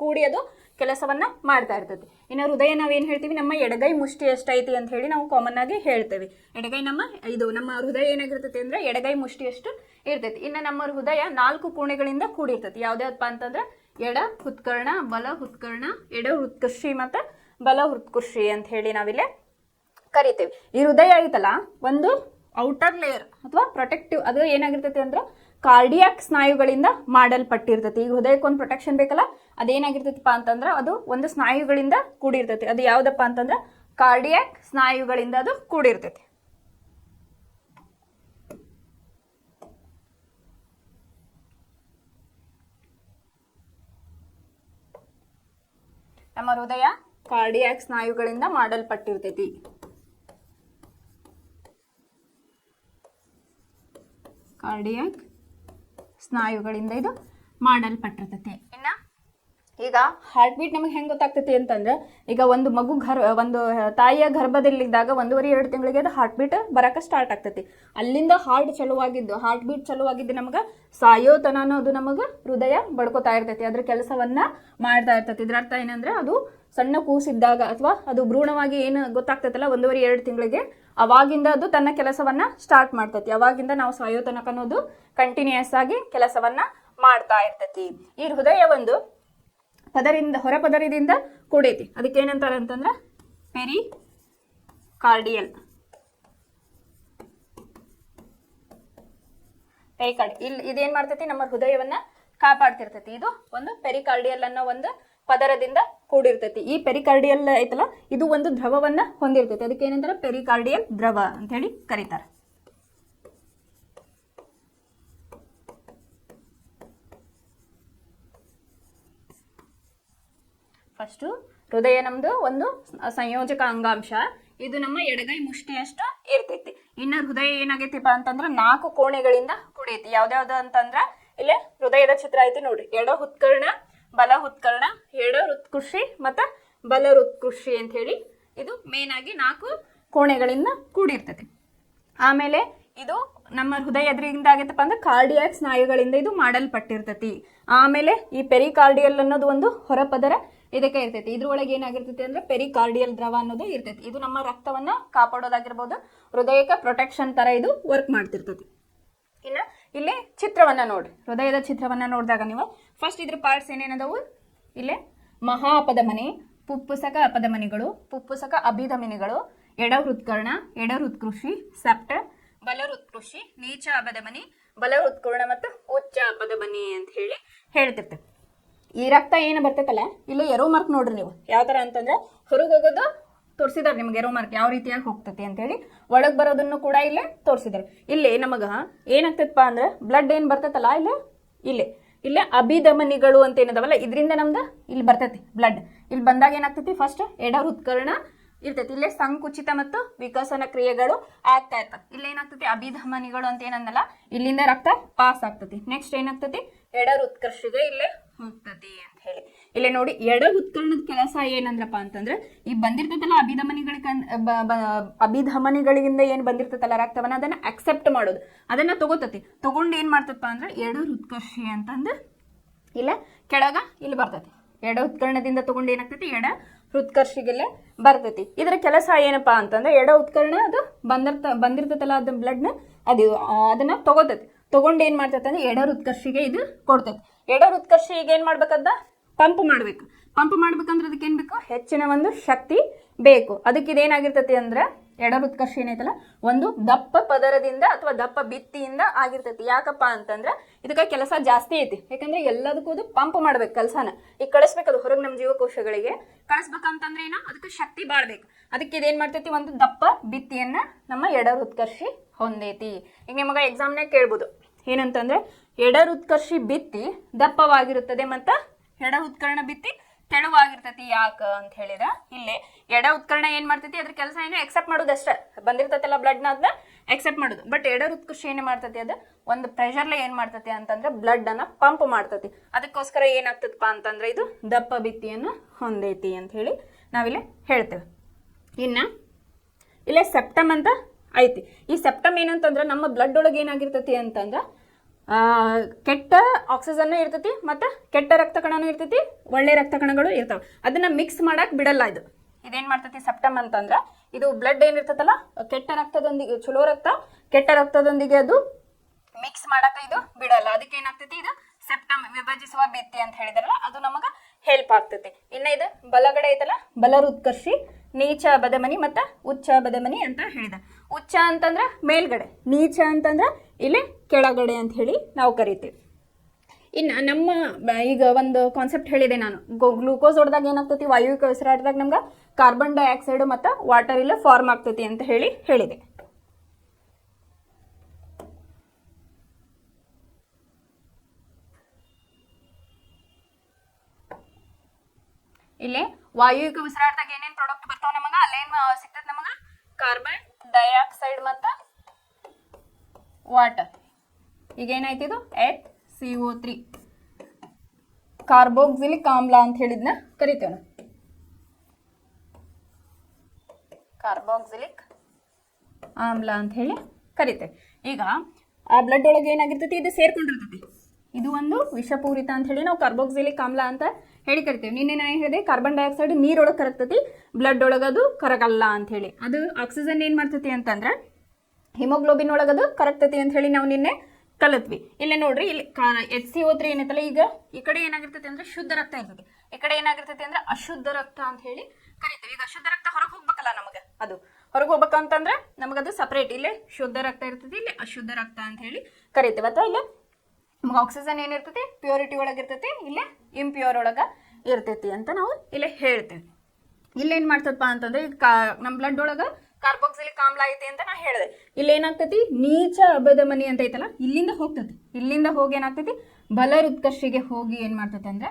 ಕೂಡಿ ಅದು ಕೆಲಸವನ್ನ ಮಾಡ್ತಾ ಇರ್ತೈತಿ. ಇನ್ನು ಹೃದಯ ನಾವೇನು ಹೇಳ್ತೀವಿ? ನಮ್ಮ ಎಡಗೈ ಮುಷ್ಟಿ ಎಷ್ಟೈತಿ ಅಂತ ಹೇಳಿ ನಾವು ಕಾಮನ್ ಆಗಿ ಹೇಳ್ತೇವೆ. ಎಡಗೈ ನಮ್ಮ ಹೃದಯ ಏನಾಗಿರ್ತೈತಿ ಅಂದ್ರೆ ಎಡಗೈ ಮುಷ್ಟಿ ಎಷ್ಟು ಇರ್ತೈತಿ. ಇನ್ನು ನಮ್ಮ ಹೃದಯ 4 ಕೋಣೆಗಳಿಂದ ಕೂಡಿರ್ತೈತಿ. ಯಾವ್ದಾವಪ್ಪ ಅಂತಂದ್ರೆ ಎಡ ಹೃತ್ಕರ್ಣ, ಬಲ ಹೃತ್ಕರ್ಣ, ಎಡ ಹೃತ್ಕರ್ಷಿ ಮತ್ತು ಬಲ ಹೃತ್ಕರ್ಷಿ ಅಂತ ಹೇಳಿ ನಾವಿಲ್ಲೇ ಕರಿತೇವೆ. ಈ ಹೃದಯ ಐತಲ್ಲ ಒಂದು ಔಟರ್ ಲೇಯರ್ ಅಥವಾ ಪ್ರೊಟೆಕ್ಟಿವ್, ಅದು ಏನಾಗಿರ್ತೈತಿ ಅಂದ್ರೆ ಕಾರ್ಡಿಯಾಕ್ ಸ್ನಾಯುಗಳಿಂದ ಮಾಡಲ್ಪಟ್ಟಿರ್ತೈತಿ. ಈಗ ಹೃದಯಕ್ಕೆ ಒಂದು ಪ್ರೊಟೆಕ್ಷನ್ ಬೇಕಲ್ಲ, ಅದೇನಾಗಿರ್ತೈತಿಪ್ಪ ಅಂತಂದ್ರೆ ಅದು ಒಂದು ಸ್ನಾಯುಗಳಿಂದ ಕೂಡಿರ್ತೈತಿ. ಅದು ಯಾವ್ದಪ್ಪ ಅಂತಂದ್ರೆ ಕಾರ್ಡಿಯಾಕ್ ಸ್ನಾಯುಗಳಿಂದ ಅದು ಕೂಡಿರ್ತೈತಿ. ನಮ್ಮ ಹೃದಯ ಕಾರ್ಡಿಯಾಕ್ ಸ್ನಾಯುಗಳಿಂದ ಮಾಡಲ್ಪಟ್ಟಿರ್ತೈತಿ. ಕಾರ್ಡಿಯಾಕ್ ಸ್ನಾಯುಗಳಿಂದ ಇದು ಮಾಡಲ್ಪಟ್ಟಿರ್ತೈತಿ. ಇನ್ನು ಈಗ ಹಾರ್ಟ್ ಬೀಟ್ ನಮಗೆ ಹೆಂಗೆ ಗೊತ್ತಾಗ್ತೈತಿ ಅಂತಂದ್ರೆ, ಈಗ ಒಂದು ಮಗು ಒಂದು ತಾಯಿಯ ಗರ್ಭದಲ್ಲಿದ್ದಾಗ 1.5-2 ತಿಂಗಳಿಗೆ ಅದು ಹಾರ್ಟ್ ಬೀಟ್ ಬರಕ್ಕೆ ಸ್ಟಾರ್ಟ್ ಆಗ್ತೈತಿ. ಅಲ್ಲಿಂದ ಹಾರ್ಟ್ ಬೀಟ್ ಚಲುವಾಗಿದ್ದು ನಮಗೆ ಸಾಯೋತನ ಅನ್ನೋದು ನಮಗೆ ಹೃದಯ ಬಡ್ಕೋತಾ ಇರ್ತೈತಿ, ಅದ್ರ ಕೆಲಸವನ್ನ ಮಾಡ್ತಾ ಇರ್ತೈತಿ. ಇದ್ರ ಅರ್ಥ ಏನಂದ್ರೆ, ಅದು ಸಣ್ಣ ಕೂಸಿದ್ದಾಗ ಅಥವಾ ಅದು ಭ್ರೂಣವಾಗಿ ಏನು ಗೊತ್ತಾಗ್ತೈತಲ್ಲ 1.5-2 ತಿಂಗಳಿಗೆ, ಅವಾಗಿಂದ ಅದು ತನ್ನ ಕೆಲಸವನ್ನ ಸ್ಟಾರ್ಟ್ ಮಾಡ್ತೈತಿ. ಅವಾಗಿಂದ ನಾವು ಸಾಯೋ ತನಕ ಅನ್ನೋದು ಕಂಟಿನ್ಯೂಸ್ ಆಗಿ ಕೆಲಸವನ್ನ ಮಾಡ್ತಾ ಇರ್ತೈತಿ. ಈ ಹೃದಯ ಒಂದು ಹೊರ ಪದರದಿಂದ ಕೂಡೈತಿ. ಅದಕ್ಕೆ ಏನಂತಾರೆ ಅಂತಂದ್ರೆ ಪೆರಿಕಾರ್ಡಿಯಲ್. ಇಲ್ಲಿ ಇದೇನ್ ಮಾಡ್ತೈತಿ, ನಮ್ಮ ಹೃದಯವನ್ನ ಕಾಪಾಡ್ತಿರ್ತೈತಿ. ಇದು ಒಂದು ಪೆರಿಕಾರ್ಡಿಯಲ್ ಅನ್ನೋ ಒಂದು ಪದರದಿಂದ ಕೂಡಿರ್ತೈತಿ. ಈ ಪೆರಿಕಾರ್ಡಿಯಲ್ ಐತಲ್ಲ, ಇದು ಒಂದು ದ್ರವವನ್ನ ಹೊಂದಿರ್ತೈತಿ. ಅದಕ್ಕೆ ಏನಂತಾರೆ, ಪೆರಿಕಾರ್ಡಿಯಲ್ ದ್ರವ ಅಂತ ಹೇಳಿ ಕರೀತಾರೆ. ಫಸ್ಟು ಹೃದಯ ನಮ್ದು ಒಂದು ಸಂಯೋಜಕ ಅಂಗಾಂಶ. ಇದು ನಮ್ಮ ಎಡಗೈ ಮುಷ್ಟಿಯಷ್ಟು ಇರ್ತೈತಿ. ಇನ್ನು ಹೃದಯ ಏನಾಗೈತಿಪ್ಪ ಅಂತಂದ್ರೆ 4 ಕೋಣೆಗಳಿಂದ ಕೂಡೈತಿ. ಯಾವ್ದಾವ್ದು ಅಂತಂದ್ರ, ಇಲ್ಲೇ ಹೃದಯದ ಚಿತ್ರ ಐತಿ ನೋಡ್ರಿ. ಎಡ ಹೃತ್ಕರ್ಣ, ಬಲ ಹೃತ್ಕರ್ಣ, ಎಡ ಹೃತ್ಕುಕ್ಷಿ ಮತ್ತ ಬಲ ಹೃತ್ಕುಕ್ಷಿ ಅಂತ ಹೇಳಿ ಇದು ಮೇನ್ ಆಗಿ 4 ಕೋಣೆಗಳಿಂದ ಕೂಡಿರ್ತೈತಿ. ಆಮೇಲೆ ಇದು ನಮ್ಮ ಹೃದಯ ಎದ್ರಿಂದ ಆಗೈತಪ್ಪ ಅಂದ್ರೆ ಕಾರ್ಡಿಯಾಕ್ ಸ್ನಾಯುಗಳಿಂದ ಇದು ಮಾಡಲ್ಪಟ್ಟಿರ್ತೈತಿ. ಆಮೇಲೆ ಈ ಪೆರಿಕಾರ್ಡಿಯಲ್ ಅನ್ನೋದು ಒಂದು ಹೊರಪದರ ಇದಕ್ಕೆ ಇರ್ತೈತಿ. ಇದ್ರೊಳಗೆ ಏನಾಗಿರ್ತೈತಿ ಅಂದ್ರೆ ಪೆರಿಕಾರ್ಡಿಯಲ್ ದ್ರವ ಅನ್ನೋದು ಇರ್ತೈತಿ. ಇದು ನಮ್ಮ ರಕ್ತವನ್ನ ಕಾಪಾಡೋದಾಗಿರ್ಬೋದು, ಹೃದಯಕ್ಕೆ ಪ್ರೊಟೆಕ್ಷನ್ ತರ ಇದು ವರ್ಕ್ ಮಾಡ್ತಿರ್ತೈತಿ. ಇನ್ನು ಇಲ್ಲಿ ಚಿತ್ರವನ್ನ ನೋಡ್ರಿ. ಹೃದಯದ ಚಿತ್ರವನ್ನ ನೋಡಿದಾಗ ನೀವು ಫಸ್ಟ್ ಇದ್ರ ಪಾರ್ಟ್ಸ್ ಏನೇನದವು, ಇಲ್ಲೇ ಮಹಾ ಅಪಧಮನಿ, ಪುಪ್ಪುಸಕ ಅಪಧಮನಿಗಳು, ಪುಪ್ಪುಸಕ ಅಭಿಧಮನಿಗಳು, ಎಡ ಹೃತ್ಕರ್ಣ, ಎಡ ಹೃತ್ಕೃಷಿ, ಸೆಪ್ಟಮ್, ಬಲ ಹೃತ್ಕೃಷಿ, ನೀಚ ಅಪಧಮನಿ, ಬಲ ಹೃತ್ಕರ್ಣ ಮತ್ತು ಉಚ್ಚ ಅಪಧಮನಿ ಅಂತ ಹೇಳಿ ಹೇಳ್ತಿರ್ತೇವೆ. ಈ ರಕ್ತ ಏನು ಬರ್ತೈತಲ್ಲ, ಇಲ್ಲಿ ಎರೋ ಮಾರ್ಕ್ ನೋಡ್ರಿ ನೀವು. ಯಾವ ತರ ಅಂತಂದ್ರೆ, ಹೊರಗೆ ಹೋಗೋದು ತೋರಿಸಿದಾರೆ ನಿಮ್ಗೆ ಎರೋ ಮಾರ್ಕ್ ಯಾವ ರೀತಿಯಾಗಿ ಹೋಗ್ತೈತಿ ಅಂತ ಹೇಳಿ. ಒಳಗೆ ಬರೋದನ್ನು ಕೂಡ ಇಲ್ಲೇ ತೋರಿಸಿದಾರೆ. ಇಲ್ಲಿ ನಮಗ ಏನಾಗ್ತೈತಪ್ಪ ಅಂದ್ರೆ, ಬ್ಲಡ್ ಏನ್ ಬರ್ತೈತಲ್ಲ ಇಲ್ಲೇ ಅಭಿಧಮನಿಗಳು ಅಂತ ಏನದವಲ್ಲ, ಇದರಿಂದ ನಮ್ದು ಇಲ್ಲಿ ಬರ್ತೈತಿ ಬ್ಲಡ್. ಇಲ್ಲಿ ಬಂದಾಗ ಏನಾಗ್ತೈತಿ, ಫಸ್ಟ್ ಎಡ ಹೃತ್ಕರ್ಣ ಇರ್ತೈತಿ. ಇಲ್ಲೇ ಸಂಕುಚಿತ ಮತ್ತು ವಿಕಸನ ಕ್ರಿಯೆಗಳು ಆಗ್ತಾ ಇರ್ತವೆ. ಇಲ್ಲಿ ಏನಾಗ್ತೈತಿ, ಅಭಿಧಮನಿಗಳು ಅಂತ ಏನನ್ನಲ್ಲ, ಇಲ್ಲಿಂದ ರಕ್ತ ಪಾಸ್ ಆಗ್ತೈತಿ. ನೆಕ್ಸ್ಟ್ ಏನಾಗ್ತೈತಿ, ಎಡ ಹೃತ್ಕರ್ಷಿಗೆ ಇಲ್ಲೇ ಹೋಗ್ತತಿ ಅಂತ ಹೇಳಿ. ಇಲ್ಲೇ ನೋಡಿ, ಎಡ ಹೃತ್ಕರ್ಣದ ಕೆಲಸ ಏನಂದ್ರಪ್ಪ ಅಂತಂದ್ರೆ, ಈ ಬಂದಿರ್ತೈತಲ್ಲ ಅಭಿಧಮನಿಗಳಿಂದ ಏನ್ ಬಂದಿರ್ತೈತಲ್ಲ ರಕ್ತವನ್ನ, ಅದನ್ನ ಅಕ್ಸೆಪ್ಟ್ ಮಾಡೋದು, ಅದನ್ನ ತಗೊಂಡು ಏನ್ ಮಾಡ್ತಪ್ಪ ಅಂದ್ರೆ, ಎಡ ಹೃತ್ಕರ್ಷಿ ಅಂತಂದು ಇಲ್ಲ ಕೆಳಗ ಇಲ್ಲಿ ಬರ್ತೈತಿ. ಎಡ ಹೃತ್ಕರ್ಣದಿಂದ ತಗೊಂಡು ಏನಾಗ್ತೈತಿ, ಎಡ ಹೃತ್ಕರ್ಷಿಗೆಲ್ಲ ಬರ್ತೈತಿ. ಇದರ ಕೆಲಸ ಏನಪ್ಪಾ ಅಂತಂದ್ರೆ, ಎಡ ಹೃತ್ಕರ್ಣ ಅದು ಬಂದಿರ್ತೈತಲ್ಲ ಅದ ಬ್ಲಡ್ನ ಅದನ್ನ ತಗೊಂಡು ಏನ್ ಮಾಡ್ತೈತೆ ಅಂದ್ರೆ, ಎಡ ಹೃತ್ಕರ್ಷಿಗೆ ಇದು ಕೊಡ್ತೈತಿ. ಎಡ ಹೃತ್ಕರ್ಷಿಗೆ ಏನ್ ಮಾಡ್ಬೇಕಂತ, ಪಂಪ್ ಮಾಡ್ಬೇಕಂದ್ರೆ ಅದಕ್ಕೆ ಏನ್ ಬೇಕು, ಹೆಚ್ಚಿನ ಒಂದು ಶಕ್ತಿ ಬೇಕು. ಅದಕ್ಕೆ ಇದೇನಾಗಿರ್ತೈತಿ ಅಂದ್ರೆ, ಎಡ ಹೃತ್ಕರ್ಷಿ ಏನೈತಲ್ಲ ಒಂದು ದಪ್ಪ ಪದರದಿಂದ ಅಥವಾ ದಪ್ಪ ಭಿತ್ತಿಯಿಂದ ಆಗಿರ್ತೈತಿ. ಯಾಕಪ್ಪ ಅಂತಂದ್ರೆ, ಇದಕ್ಕೆ ಕೆಲಸ ಜಾಸ್ತಿ ಐತಿ. ಯಾಕಂದ್ರೆ ಎಲ್ಲದಕ್ಕೂ ಅದು ಪಂಪ್ ಮಾಡ್ಬೇಕು, ಕೆಲಸನ ಈಗ ಕಳಿಸ್ಬೇಕದು ಹೊರಗೆ ನಮ್ಮ ಜೀವಕೋಶಗಳಿಗೆ ಕಳಿಸ್ಬೇಕಂತಂದ್ರೆ ಏನೋ ಅದಕ್ಕೆ ಶಕ್ತಿ ಬಾಳ್ಬೇಕು. ಅದಕ್ಕೆ ಇದೇನ್ ಮಾಡ್ತೈತಿ, ಒಂದು ದಪ್ಪ ಭಿತ್ತಿಯನ್ನ ನಮ್ಮ ಎಡ ಹೃತ್ಕರ್ಷಿ ಹೊಂದೈತಿ. ಈಗ ನಿಮಗೆ ಎಕ್ಸಾಮ್ನಾಗ ಕೇಳ್ಬೋದು, ಏನಂತಂದ್ರೆ ಎಡ ಹೃತ್ಕರ್ಷಿ ಭಿತ್ತಿ ದಪ್ಪವಾಗಿರುತ್ತದೆ ಮತ್ತು ಎಡ ಉತ್ಕರ್ಣ ಭಿತ್ತಿ ತೆಳುವಾಗಿರ್ತೈತಿ. ಯಾಕ ಅಂತ ಹೇಳಿದ, ಇಲ್ಲೇ ಎಡ ಉತ್ಕರ್ಣ ಏನ್ ಮಾಡ್ತೈತಿ, ಅದ್ರ ಕೆಲಸ ಏನು ಎಕ್ಸೆಪ್ಟ್ ಮಾಡೋದಷ್ಟೇ, ಬಂದಿರ್ತೈತಲ್ಲ ಬ್ಲಡ್ನ ಅದನ್ನ ಎಕ್ಸೆಪ್ಟ್ ಮಾಡೋದು. ಬಟ್ ಎಡ ಹೃತ್ಕರ್ಷಿ ಏನ್ ಮಾಡ್ತೈತಿ, ಅದು ಒಂದು ಪ್ರೆಷರ್ಲೆ ಏನ್ ಮಾಡ್ತೈತಿ ಅಂತಂದ್ರೆ ಬ್ಲಡ್ ಅನ್ನ ಪಂಪ್ ಮಾಡ್ತೈತಿ. ಅದಕ್ಕೋಸ್ಕರ ಏನಾಗ್ತದಪ್ಪ ಅಂತಂದ್ರೆ, ಇದು ದಪ್ಪ ಭಿತ್ತಿಯನ್ನು ಹೊಂದೈತಿ ಅಂತ ಹೇಳಿ ನಾವಿಲ್ಲಿ ಹೇಳ್ತೇವೆ. ಇನ್ನ ಇಲ್ಲೇ ಸೆಪ್ಟಮ್ ಅಂತ ಐತಿ. ಈ ಸೆಪ್ಟಮ್ ಏನಂತಂದ್ರೆ, ನಮ್ಮ ಬ್ಲಡ್ ಒಳಗೆ ಏನಾಗಿರ್ತೈತಿ ಅಂತಂದ್ರೆ, ಕೆಟ್ಟ ಆಕ್ಸಿಜನ್ ಇರ್ತೈತಿ ಮತ್ತು ಕೆಟ್ಟ ರಕ್ತ ಕಣನೂ ಇರ್ತೈತಿ, ಒಳ್ಳೆ ರಕ್ತ ಕಣಗಳು ಇರ್ತಾವೆ. ಅದನ್ನ ಮಿಕ್ಸ್ ಮಾಡಕ್ ಬಿಡಲ್ಲ. ಇದೇನ್ ಮಾಡ್ತೈತಿ ಸೆಪ್ಟಮ್ ಅಂತಂದ್ರೆ, ಇದು ಬ್ಲಡ್ ಏನಿರ್ತೈತಲ್ಲ ಕೆಟ್ಟ ರಕ್ತದೊಂದಿಗೆ, ಚಲೋ ರಕ್ತ ಕೆಟ್ಟ ರಕ್ತದೊಂದಿಗೆ ಅದು ಮಿಕ್ಸ್ ಮಾಡಕ ಇದು ಬಿಡಲ್ಲ. ಅದಕ್ಕೆ ಏನಾಗ್ತೈತಿ, ಇದು ಸೆಪ್ಟಮ್ ವಿಭಜಿಸುವ ಭಿತ್ತಿ ಅಂತ ಹೇಳಿದಾರಲ್ಲ, ಅದು ನಮಗ ಹೆಲ್ಪ್ ಆಗ್ತೈತಿ. ಇನ್ನ ಇದು ಬಲಗಡೆ ಐತಲ್ಲ, ಬಲ ಹೃತ್ಕರ್ಷಿ, ನೀಚ ಅಪಧಮನಿ ಮತ್ತು ಉಚ್ಚ ಅಪಧಮನಿ ಅಂತ ಹೇಳಿದ. ಉಚ್ಚ ಅಂತಂದ್ರೆ ಮೇಲ್ಗಡೆ, ನೀಚ ಅಂತಂದ್ರೆ ಇಲ್ಲಿ ಕೆಳಗಡೆ ಅಂತ ಹೇಳಿ ನಾವು ಕರಿತೀವಿ. ಇನ್ನು ನಮ್ಮ ಈಗ ಒಂದು ಕಾನ್ಸೆಪ್ಟ್ ಹೇಳಿದೆ ನಾನು, ಗ್ಲೂಕೋಸ್ ಹೊಡೆದಾಗ ಏನಾಗ್ತೈತಿ, ವಾಯುವಿಕ ಉಸಿರಾಟದಾಗ ನಮ್ಗೆ ಕಾರ್ಬನ್ ಡೈಆಕ್ಸೈಡ್ ಮತ್ತು ವಾಟರ್ ಇಲ್ಲ ಫಾರ್ಮ್ ಆಗ್ತೈತಿ ಅಂತ ಹೇಳಿದೆ. ಇಲ್ಲಿ ವಾಯುವಿಕ ಉಸಿರಾಟದಾಗ ಏನೇನು ಪ್ರಾಡಕ್ಟ್ ಬರ್ತಾವ ನಮಗ, ಅಲ್ಲೇನ್ ಸಿಗ್ತೈತಿ ನಮಗ, ಕಾರ್ಬನ್ ಡೈಆಕ್ಸೈಡ್ ಮತ್ತು ವಾಟರ್. ಈಗ ಏನಾಯ್ತು, ಇದು HCO3. ಕಾರ್ಬೋಕ್ಸಿಲಿಕ್ ಆಮ್ಲ ಅಂತ ಹೇಳಿದ್ನ ಕರಿತೇವೆ ನಾವು. ಕಾರ್ಬೋಕ್ಸಿಲಿಕ್ ಆಮ್ಲ ಅಂತ ಹೇಳಿ ಕರಿತೇವೆ. ಈಗ ಆ ಬ್ಲಡ್ ಒಳಗೆ ಏನಾಗಿರ್ತೈತಿ, ಇದು ಸೇರ್ಕೊಂಡಿರ್ತೈತಿ. ಇದು ಒಂದು ವಿಷಪೂರಿತ ಅಂತ ಹೇಳಿ ನಾವು ಕಾರ್ಬೋಕ್ಸಿಲಿಕ್ ಆಮ್ಲ ಅಂತ ಹೇಳಿ ಕರಿತೇವೆ. ನಿನ್ನೆ ನಾನು ಹೇಳಿದೆ ಕಾರ್ಬನ್ ಡೈಆಕ್ಸೈಡ್ ನೀರೊಳಗೆ ಕರಗ್ತೈತಿ, ಬ್ಲಡ್ ಒಳಗದು ಕರಗಲ್ಲ ಅಂತ ಹೇಳಿ. ಅದು ಆಕ್ಸಿಜನ್ ಏನು ಮಾಡ್ತೈತಿ ಅಂತಂದ್ರೆ ಹಿಮೋಗ್ಲೋಬಿನ್ ಒಳಗದು ಕರಗ್ತೈತಿ ಅಂತ ಹೇಳಿ ನಾವು ನಿನ್ನೆ ಕಲಿತ್ವಿ. ಇಲ್ಲೇ ನೋಡ್ರಿ, ಇಲ್ಲಿ HCO3 ಏನೈತಲ್ಲ, ಈಗ ಈ ಕಡೆ ಏನಾಗಿರ್ತೈತಿ ಅಂದ್ರೆ ಶುದ್ಧ ರಕ್ತ ಇರ್ತೈತಿ, ಈ ಕಡೆ ಏನಾಗಿರ್ತೈತಿ ಅಂದ್ರೆ ಅಶುದ್ಧ ರಕ್ತ ಅಂತ ಹೇಳಿ ಕರಿತೀವಿ. ಈಗ ಅಶುದ್ಧ ರಕ್ತ ಹೊರಗೆ ಹೋಗ್ಬೇಕಲ್ಲ, ನಮಗೆ ಅದು ಹೊರಗೆ ಹೋಗ್ಬೇಕಂತಂದ್ರೆ ನಮಗದು ಸಪ್ರೇಟ್. ಇಲ್ಲಿ ಶುದ್ಧ ರಕ್ತ ಇರ್ತೈತಿ, ಇಲ್ಲಿ ಅಶುದ್ಧ ರಕ್ತ ಅಂತ ಹೇಳಿ ಕರಿತೀವಿ. ಅಥವಾ ಇಲ್ಲಿ ನಮ್ಗೆ ಆಕ್ಸಿಜನ್ ಏನಿರ್ತೈತಿ ಪ್ಯೂರಿಟಿ ಒಳಗೆ ಇರ್ತೈತಿ, ಇಲ್ಲೇ ಇಂಪ್ಯೂರ್ ಒಳಗೆ ಇರ್ತೈತಿ ಅಂತ ನಾವು ಇಲ್ಲೇ ಹೇಳ್ತೇವೆ. ಇಲ್ಲೇನು ಮಾಡ್ತದಪ್ಪ ಅಂತಂದ್ರೆ ಈಗ ನಮ್ಮ ಬ್ಲಡ್ ಒಳಗೆ ಕಾರ್ಬೋಕ್ಸಿಲಿಕ್ ಆಮ್ಲ ಐತಿ ಅಂತ ನಾ ಹೇಳಿದೆ. ಇಲ್ಲಿ ಏನಾಗ್ತೈತಿ, ನೀಚ ಅಬಧಮನಿ ಅಂತ ಐತಲ್ಲ, ಇಲ್ಲಿಂದ ಹೋಗ್ತೈತಿ. ಇಲ್ಲಿಂದ ಹೋಗಿ ಏನಾಗ್ತೈತಿ, ಬಲ ಹೃತ್ಕರ್ಷಿಗೆ ಹೋಗಿ ಏನು ಮಾಡ್ತೈತಿ ಅಂದ್ರೆ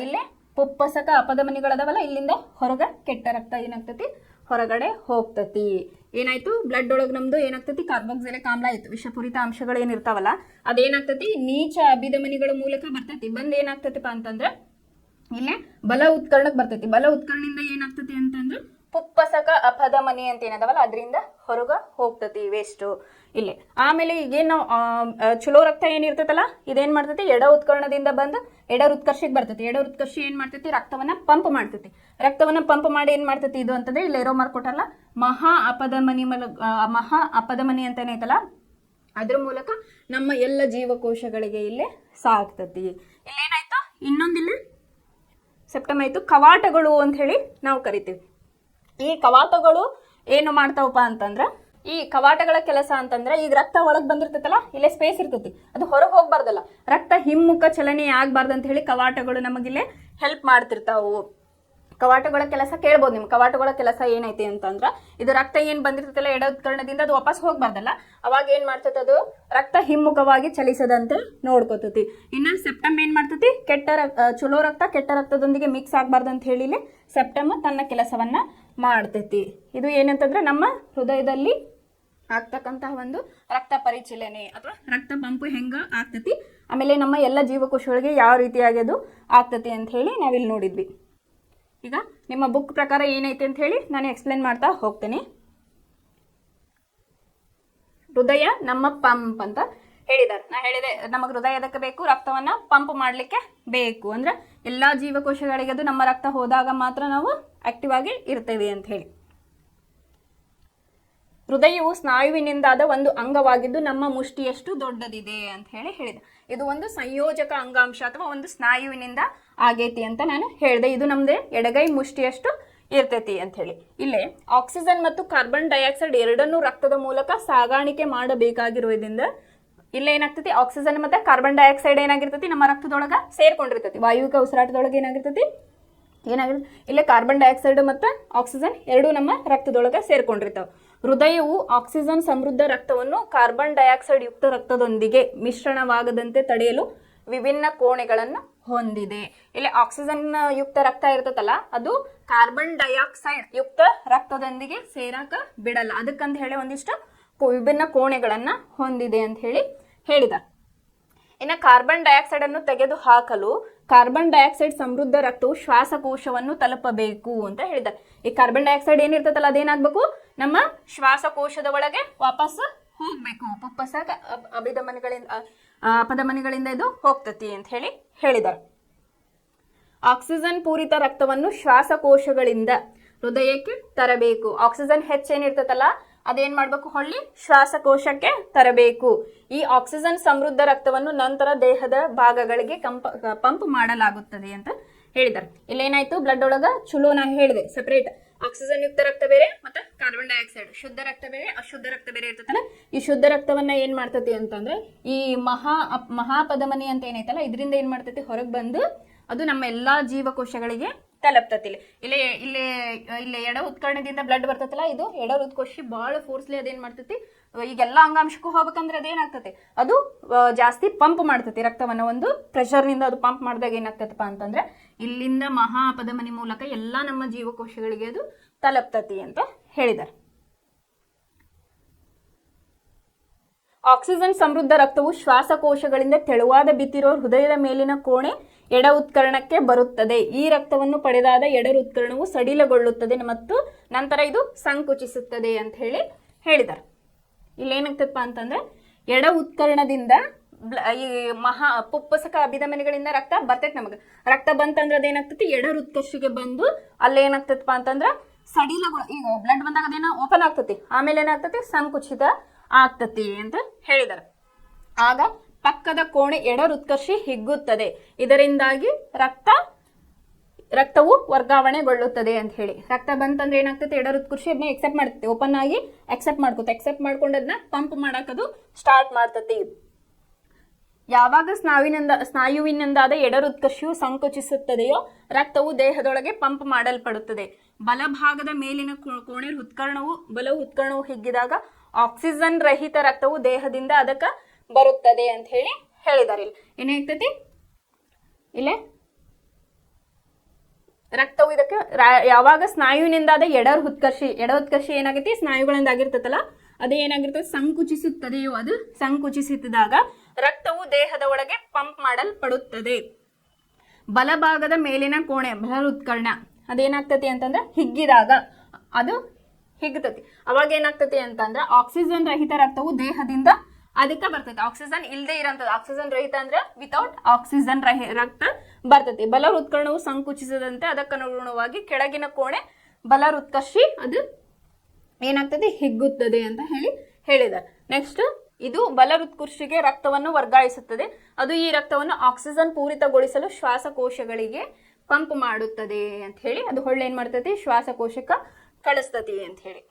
ಇಲ್ಲೇ ಪುಪ್ಪಸಕ ಅಪಧಮನಿಗಳದಾವಲ್ಲ, ಇಲ್ಲಿಂದ ಹೊರಗೆ ಕೆಟ್ಟ ರಕ್ತ ಏನಾಗ್ತೈತಿ ಹೊರಗಡೆ ಹೋಗ್ತತಿ. ಏನಾಯ್ತು, ಬ್ಲಡ್ ಒಳಗೆ ನಮ್ದು ಏನಾಗ್ತೈತಿ, ಕಾರ್ಬೋಕ್ಸಿಲಿಕ್ ಆಮ್ಲ ಆಯ್ತು, ವಿಷಪೂರಿತ ಅಂಶಗಳು ಏನಿರ್ತಾವಲ್ಲ ಅದೇನಾಗ್ತೈತಿ ನೀಚ ಅಭಿಧಮನಿಗಳ ಮೂಲಕ ಬರ್ತೈತಿ. ಬಂದು ಏನಾಗ್ತೈತಿಪ್ಪ ಅಂತಂದ್ರೆ ಇಲ್ಲೇ ಬಲ ಉತ್ಕರ್ಣಕ್ಕೆ ಬರ್ತೈತಿ. ಬಲ ಉತ್ಕರ್ಣಿಂದ ಏನಾಗ್ತೈತಿ ಅಂತಂದ್ರೆ ಪುಪ್ಪಸಕ ಅಪಧಮನಿ ಅಂತ ಏನದವಲ್ಲ ಅದರಿಂದ ಹೊರಗೆ ಹೋಗ್ತತಿ ವೇಸ್ಟು ಇಲ್ಲಿ. ಆಮೇಲೆ ಈಗೇನು ನಾವು ಚಲೋ ರಕ್ತ ಏನಿರ್ತೈತಲ್ಲ ಇದೇನು ಮಾಡ್ತೈತಿ, ಎಡ ಉತ್ಕರ್ಣದಿಂದ ಬಂದು ಎಡ ಹೃತ್ಕರ್ಷಿಗೆ ಬರ್ತೈತಿ. ಎಡ ಹೃತ್ಕರ್ಷಿ ಏನು ಮಾಡ್ತೈತಿ, ರಕ್ತವನ್ನ ಪಂಪ್ ಮಾಡ್ತೈತಿ. ರಕ್ತವನ್ನ ಪಂಪ್ ಮಾಡಿ ಏನು ಮಾಡ್ತೈತಿ ಇದು ಅಂತಂದ್ರೆ ಇಲ್ಲಿ ಏರೋ ಮಾಡ್ಕೊಟ್ಟಲ್ಲ, ಮಹಾ ಅಪಧಮನಿ ಅಂತ ಏನೈತಲ್ಲ ಅದ್ರ ಮೂಲಕ ನಮ್ಮ ಎಲ್ಲ ಜೀವಕೋಶಗಳಿಗೆ ಇಲ್ಲೇ ಸಾಕ್ತತಿ. ಇಲ್ಲೇನಾಯ್ತು, ಇನ್ನೊಂದಿಲ್ಲ ಸೆಪ್ಟಮ್ ಆಯ್ತು, ಕವಾಟಗಳು ಅಂತ ಹೇಳಿ ನಾವು ಕರಿತೀವಿ. ಈ ಕವಾಟಗಳು ಏನು ಮಾಡ್ತಾವಪ್ಪ ಅಂತಂದ್ರೆ, ಈ ಕವಾಟಗಳ ಕೆಲಸ ಅಂತಂದ್ರೆ ಈಗ ರಕ್ತ ಒಳಗೆ ಬಂದಿರ್ತೈತಲ್ಲ, ಇಲ್ಲೇ ಸ್ಪೇಸ್ ಇರ್ತೈತಿ, ಅದು ಹೊರಗೆ ಹೋಗ್ಬಾರ್ದಲ್ಲ, ರಕ್ತ ಹಿಮ್ಮುಖ ಚಲನೆ ಆಗ್ಬಾರ್ದು ಅಂತ ಹೇಳಿ ಕವಾಟಗಳು ನಮಗಿಲ್ಲೇ ಹೆಲ್ಪ್ ಮಾಡ್ತಿರ್ತಾವು. ಕವಾಟಗಳ ಕೆಲಸ ಕೇಳ್ಬೋದು ನಿಮ್ಗೆ. ಕವಾಟಗಳ ಕೆಲಸ ಏನೈತಿ ಅಂತಂದ್ರೆ ಇದು ರಕ್ತ ಏನು ಬಂದಿರ್ತೈತಲ್ಲ ಎಡ ಉತ್ಕರ್ಣದಿಂದ ಅದು ವಾಪಸ್ ಹೋಗ್ಬಾರ್ದಲ್ಲ, ಅವಾಗ ಏನು ಮಾಡ್ತೈತೆ ಅದು ರಕ್ತ ಹಿಮ್ಮುಖವಾಗಿ ಚಲಿಸದಂತೆ ನೋಡ್ಕೋತೈತಿ. ಇನ್ನು ಸೆಪ್ಟಮ್ ಏನು ಮಾಡ್ತೈತಿ, ಚಲೋ ರಕ್ತ ಕೆಟ್ಟ ರಕ್ತದೊಂದಿಗೆ ಮಿಕ್ಸ್ ಆಗಬಾರ್ದು ಅಂತ ಹೇಳಿ ಸೆಪ್ಟಮ್ ತನ್ನ ಕೆಲಸವನ್ನ ಮಾಡ್ತೈತಿ. ಇದು ಏನಂತಂದ್ರೆ ನಮ್ಮ ಹೃದಯದಲ್ಲಿ ಆಗ್ತಕ್ಕಂತಹ ಒಂದು ರಕ್ತ ಪರಿಚಲನೆ ಅಥವಾ ರಕ್ತ ಪಂಪು ಹೆಂಗ ಆಗ್ತತಿ, ಆಮೇಲೆ ನಮ್ಮ ಎಲ್ಲ ಜೀವಕೋಶಗಳಿಗೆ ಯಾವ ರೀತಿಯಾಗಿ ಅದು ಆಗ್ತತಿ ಅಂತ ಹೇಳಿ ನಾವಿಲ್ಲಿ ನೋಡಿದ್ವಿ. ಈಗ ನಿಮ್ಮ ಬುಕ್ ಪ್ರಕಾರ ಏನೈತೆ ಅಂತ ಹೇಳಿ ನಾನು ಎಕ್ಸ್ಪ್ಲೇನ್ ಮಾಡ್ತಾ ಹೋಗ್ತೇನೆ. ಹೃದಯ ನಮ್ಮ ಪಂಪ್ ಅಂತ ಹೇಳಿದ್ದಾರೆ. ನಾ ಹೇಳಿದೆ ನಮಗೆ ಹೃದಯ ಎದಕ್ಕೆ ಬೇಕು, ರಕ್ತವನ್ನ ಪಂಪ್ ಮಾಡಲಿಕ್ಕೆ ಬೇಕು. ಅಂದ್ರೆ ಎಲ್ಲ ಜೀವಕೋಶಗಳಿಗೆ ಅದು ನಮ್ಮ ರಕ್ತ ಹೋದಾಗ ಮಾತ್ರ ನಾವು ಆಕ್ಟಿವ್ ಆಗಿ ಇರ್ತೇವೆ ಅಂತ ಹೇಳಿ. ಹೃದಯವು ಸ್ನಾಯುವಿನಿಂದಾದ ಒಂದು ಅಂಗವಾಗಿದ್ದು ನಮ್ಮ ಮುಷ್ಟಿಯಷ್ಟು ದೊಡ್ಡದಿದೆ ಅಂತ ಹೇಳಿ ಹೇಳಿದೆ. ಇದು ಒಂದು ಸಂಯೋಜಕ ಅಂಗಾಂಶ ಅಥವಾ ಒಂದು ಸ್ನಾಯುವಿನಿಂದ ಆಗೈತಿ ಅಂತ ನಾನು ಹೇಳಿದೆ. ಇದು ನಮ್ದೇ ಎಡಗೈ ಮುಷ್ಟಿಯಷ್ಟು ಇರ್ತೈತಿ ಅಂತ ಹೇಳಿ. ಇಲ್ಲೇ ಆಕ್ಸಿಜನ್ ಮತ್ತು ಕಾರ್ಬನ್ ಡೈಆಕ್ಸೈಡ್ ಎರಡನ್ನೂ ರಕ್ತದ ಮೂಲಕ ಸಾಗಾಣಿಕೆ ಮಾಡಬೇಕಾಗಿರೋದ್ರಿಂದ ಇಲ್ಲೇ ಏನಾಗ್ತೈತಿ, ಆಕ್ಸಿಜನ್ ಮತ್ತೆ ಕಾರ್ಬನ್ ಡೈಆಕ್ಸೈಡ್ ಏನಾಗಿರ್ತೈತಿ ನಮ್ಮ ರಕ್ತದೊಳಗ ಸೇರ್ಕೊಂಡಿರ್ತೈತಿ. ವಾಯುವಿಕ ಉಸಿರಾಟದೊಳಗೆ ಏನಾಗಿರ್ತೈತಿ ಇಲ್ಲೇ ಕಾರ್ಬನ್ ಡೈಆಕ್ಸೈಡ್ ಮತ್ತು ಆಕ್ಸಿಜನ್ ಎರಡೂ ನಮ್ಮ ರಕ್ತದೊಳಗೆ ಸೇರ್ಕೊಂಡಿರ್ತಾವೆ. ಹೃದಯವು ಆಕ್ಸಿಜನ್ ಸಮೃದ್ಧ ರಕ್ತವನ್ನು ಕಾರ್ಬನ್ ಡೈಆಕ್ಸೈಡ್ ಯುಕ್ತ ರಕ್ತದೊಂದಿಗೆ ಮಿಶ್ರಣವಾಗದಂತೆ ತಡೆಯಲು ವಿಭಿನ್ನ ಕೋಣೆಗಳನ್ನು ಹೊಂದಿದೆ. ಇಲ್ಲಿ ಆಕ್ಸಿಜನ್ ಯುಕ್ತ ರಕ್ತ ಇರ್ತದಲ್ಲ ಅದು ಕಾರ್ಬನ್ ಡೈಆಕ್ಸೈಡ್ ಯುಕ್ತ ರಕ್ತದೊಂದಿಗೆ ಸೇರಾಕ ಬಿಡಲ್ಲ, ಅದಕ್ಕಂತ ಹೇಳಿ ಒಂದಿಷ್ಟು ವಿಭಿನ್ನ ಕೋಣೆಗಳನ್ನ ಹೊಂದಿದೆ ಅಂತ ಹೇಳಿ ಹೇಳಿದ. ಇನ್ನು ಕಾರ್ಬನ್ ಡೈಆಕ್ಸೈಡ್ ಅನ್ನು ತೆಗೆದು ಹಾಕಲು ಕಾರ್ಬನ್ ಡೈಆಕ್ಸೈಡ್ ಸಮೃದ್ಧ ರಕ್ತವು ಶ್ವಾಸಕೋಶವನ್ನು ತಲುಪಬೇಕು ಅಂತ ಹೇಳಿದ್ದಾರೆ. ಈ ಕಾರ್ಬನ್ ಡೈಆಕ್ಸೈಡ್ ಏನಿರ್ತದಲ್ಲ ಅದೇನಾಗಬೇಕು, ನಮ್ಮ ಶ್ವಾಸಕೋಶದ ಒಳಗೆ ವಾಪಸ್ ಹೋಗ್ಬೇಕು. ಪುಪ್ಪಸ ಅಪಧಮನಿಗಳಿಂದ ಇದು ಹೋಗ್ತತಿ ಅಂತ ಹೇಳಿ ಹೇಳಿದ್ದಾರೆ. ಆಕ್ಸಿಜನ್ ಪೂರಿತ ರಕ್ತವನ್ನು ಶ್ವಾಸಕೋಶಗಳಿಂದ ಹೃದಯಕ್ಕೆ ತರಬೇಕು. ಆಕ್ಸಿಜನ್ ಹೆಚ್ಚೇನಿರ್ತದಲ್ಲ ಅದೇನ್ ಮಾಡ್ಬೇಕು, ಹೊಳ್ಳಿ ಶ್ವಾಸಕೋಶಕ್ಕೆ ತರಬೇಕು. ಈ ಆಕ್ಸಿಜನ್ ಸಮೃದ್ಧ ರಕ್ತವನ್ನು ನಂತರ ದೇಹದ ಭಾಗಗಳಿಗೆ ಪಂಪ್ ಮಾಡಲಾಗುತ್ತದೆ ಅಂತ ಹೇಳಿದ್ದಾರೆ. ಇಲ್ಲೇನಾಯ್ತು, ಬ್ಲಡ್ ಒಳಗ ಚಲೋ ನಾ ಹೇಳಿದೆ ಸಪರೇಟ್ ಆಕ್ಸಿಜನ್ ಯುಕ್ತ ರಕ್ತ ಬೇರೆ ಮತ್ತೆ ಕಾರ್ಬನ್ ಡೈಆಕ್ಸೈಡ್, ಶುದ್ಧ ರಕ್ತ ಬೇರೆ ಅಶುದ್ಧ ರಕ್ತ ಬೇರೆ ಇರ್ತದಲ್ಲ. ಈ ಶುದ್ಧ ರಕ್ತವನ್ನ ಏನ್ ಮಾಡ್ತತಿ ಅಂತಂದ್ರೆ ಈ ಮಹಾಪಧಮನಿ ಅಂತ ಏನೈತಲ್ಲ ಇದರಿಂದ ಏನ್ ಮಾಡ್ತತಿ ಹೊರಗೆ ಬಂದು ಅದು ನಮ್ಮ ಎಲ್ಲಾ ಜೀವಕೋಶಗಳಿಗೆ ತಲುಪ್ತತಿ. ಇಲ್ಲಿ ಎಡ ಉತ್ಕರ್ಣದಿಂದ ಬ್ಲಡ್ ಬರ್ತೈತಲ್ಲ, ಇದು ಎಡ ಹೃತ್ಕೋಶಿ ಬಹಳ ಫೋರ್ಸ್ಲಿ ಅದೇನ್ ಮಾಡ್ತೈತಿ, ಈಗೆಲ್ಲ ಅಂಗಾಂಶಕ್ಕೂ ಹೋಗ್ಬೇಕಂದ್ರೆ ಅದೇನಾಗ್ತತಿ, ಅದು ಜಾಸ್ತಿ ಪಂಪ್ ಮಾಡ್ತತಿ ರಕ್ತವನ್ನ. ಒಂದು ಪ್ರೆಷರ್ನಿಂದ ಅದು ಪಂಪ್ ಮಾಡಿದಾಗ ಏನಾಗ್ತದಪ್ಪ ಅಂತಂದ್ರೆ ಇಲ್ಲಿಂದ ಮಹಾ ಅಪಧಮನಿ ಮೂಲಕ ಎಲ್ಲ ನಮ್ಮ ಜೀವಕೋಶಗಳಿಗೆ ಅದು ತಲುಪ್ತತಿ ಅಂತ ಹೇಳಿದ್ದಾರೆ. ಆಕ್ಸಿಜನ್ ಸಮೃದ್ಧ ರಕ್ತವು ಶ್ವಾಸಕೋಶಗಳಿಂದ ತೆಳುವಾದ ಬಿತ್ತಿರುವ ಹೃದಯದ ಮೇಲಿನ ಕೋಣೆ ಎಡ ಉತ್ಕರ್ಣಕ್ಕೆ ಬರುತ್ತದೆ. ಈ ರಕ್ತವನ್ನು ಪಡೆದಾದ ಎಡ ಉತ್ಕರ್ಣವು ಸಡಿಲಗೊಳ್ಳುತ್ತದೆ ಮತ್ತು ನಂತರ ಇದು ಸಂಕುಚಿಸುತ್ತದೆ ಅಂತ ಹೇಳಿದ್ದಾರೆ. ಇಲ್ಲಿ ಏನಾಗ್ತದಪ್ಪ ಅಂತಂದ್ರೆ ಎಡ ಉತ್ಕರ್ಣದಿಂದ ಈ ಪುಪ್ಪಸಕ ಅಭಿಧಮನಿಗಳಿಂದ ರಕ್ತ ಬರ್ತೈತೆ. ನಮಗೆ ರಕ್ತ ಬಂತಂದ್ರೆ ಅದೇನಾಗ್ತೈತಿ ಎಡ ಉತ್ಕರ್ಷಿಗೆ ಬಂದು ಅಲ್ಲೇನಾಗ್ತದಪ್ಪ ಅಂತಂದ್ರೆ ಸಡಿಲಗಳು, ಈಗ ಬ್ಲಡ್ ಬಂದಾಗ ಅದೇನೋ ಓಪನ್ ಆಗ್ತತಿ, ಆಮೇಲೆ ಏನಾಗ್ತತಿ ಸಂಕುಚಿತ ಆಗ್ತತಿ ಅಂತ ಹೇಳಿದ್ದಾರೆ. ಆಗ ಪಕ್ಕದ ಕೋಣೆ ಎಡ ಉತ್ಕರ್ಷಿ ಹಿಗ್ಗುತ್ತದೆ, ಇದರಿಂದಾಗಿ ರಕ್ತವು ವರ್ಗಾವಣೆಗೊಳ್ಳುತ್ತದೆ ಅಂತ ಹೇಳಿ. ರಕ್ತ ಬಂತಂದ್ರೆ ಏನಾಗ್ತದೆ ಎಡ ಉತ್ಕರ್ಷಿ ಅದನ್ನ ಎಕ್ಸೆಪ್ಟ್ ಮಾಡ್ತೈತಿ, ಓಪನ್ ಆಗಿ ಎಕ್ಸೆಪ್ಟ್ ಮಾಡ್ಕೊಂಡು ಅದನ್ನ ಪಂಪ್ ಮಾಡಾಕದು ಸ್ಟಾರ್ಟ್ ಮಾಡ್ತತಿ. ಯಾವಾಗ ಸ್ನಾಯುವಿನಿಂದಾದ ಎಡ ಉತ್ಕರ್ಷಿಯು ಸಂಕುಚಿಸುತ್ತದೆಯೋ ರಕ್ತವು ದೇಹದೊಳಗೆ ಪಂಪ್ ಮಾಡಲ್ಪಡುತ್ತದೆ. ಬಲಭಾಗದ ಮೇಲಿನ ಕೋಣೆ ಬಲವು ಉತ್ಕರ್ಣವು ಹಿಗ್ಗಿದಾಗ ಆಕ್ಸಿಜನ್ ರಹಿತ ರಕ್ತವು ದೇಹದಿಂದ ಅದಕ್ಕೆ ಬರುತ್ತದೆ ಅಂತ ಹೇಳಿದ್ದಾರೆ. ಇಲ್ಲಿ ಏನಾಗ್ತತಿ, ಇಲ್ಲೇ ರಕ್ತವು ಇದಕ್ಕೆ ಯಾವಾಗ ಸ್ನಾಯುವಿನಿಂದಾದ ಎಡ ಉತ್ಕರ್ಷಿ ಏನಾಗೈತಿ ಸ್ನಾಯುಗಳಿಂದ ಆಗಿರ್ತದಲ್ಲ ಅದು ಏನಾಗಿರ್ತದೆ ಸಂಕುಚಿಸುತ್ತದೆಯೋ ಅದು ಸಂಕುಚಿಸಿದಾಗ ರಕ್ತವು ದೇಹದ ಒಳಗೆ ಪಂಪ್ ಮಾಡಲ್ಪಡುತ್ತದೆ. ಬಲಭಾಗದ ಮೇಲಿನ ಕೋಣೆ ಬಲ ಉತ್ಕರ್ಣ ಅದೇನಾಗ್ತತಿ ಅಂತಂದ್ರೆ ಹಿಗ್ಗಿದಾಗ ಅದು ಹಿಗ್ತತಿ. ಅವಾಗ ಏನಾಗ್ತತಿ ಅಂತಂದ್ರೆ ಆಕ್ಸಿಜನ್ ರಹಿತ ರಕ್ತವು ದೇಹದಿಂದ ಅದಕ್ಕೆ ಬರ್ತೈತಿ. ಆಕ್ಸಿಜನ್ ಇಲ್ಲದೆ ಇರೋಂಥದ್ದು, ಆಕ್ಸಿಜನ್ ರಹಿತ ಅಂದ್ರೆ ವಿತೌಟ್ ಆಕ್ಸಿಜನ್ ರಕ್ತ ಬರ್ತೈತಿ. ಬಲ ಉತ್ಕರ್ಣವು ಸಂಕುಚಿಸದಂತೆ ಅದಕ್ಕನುಗುಣವಾಗಿ ಕೆಳಗಿನ ಕೋಣೆ ಬಲ ಉತ್ಕರ್ಷಿ ಅದು ಏನಾಗ್ತದೆ ಹಿಗ್ಗುತ್ತದೆ ಅಂತ ಹೇಳಿದ್ದಾರೆ. ನೆಕ್ಸ್ಟ್ ಇದು ಬಲ ಉತ್ಕರ್ಷಿಗೆ ರಕ್ತವನ್ನು ವರ್ಗಾಯಿಸುತ್ತದೆ. ಅದು ಈ ರಕ್ತವನ್ನು ಆಕ್ಸಿಜನ್ ಪೂರಿತಗೊಳಿಸಲು ಶ್ವಾಸಕೋಶಗಳಿಗೆ ಪಂಪ್ ಮಾಡುತ್ತದೆ ಅಂತ ಹೇಳಿ ಅದು ಹೊಳ್ಳೆ ಏನ್ ಮಾಡ್ತೈತಿ ಶ್ವಾಸಕೋಶಕ್ಕೆ ಕಳಿಸ್ತತಿ ಅಂತ ಹೇಳಿ.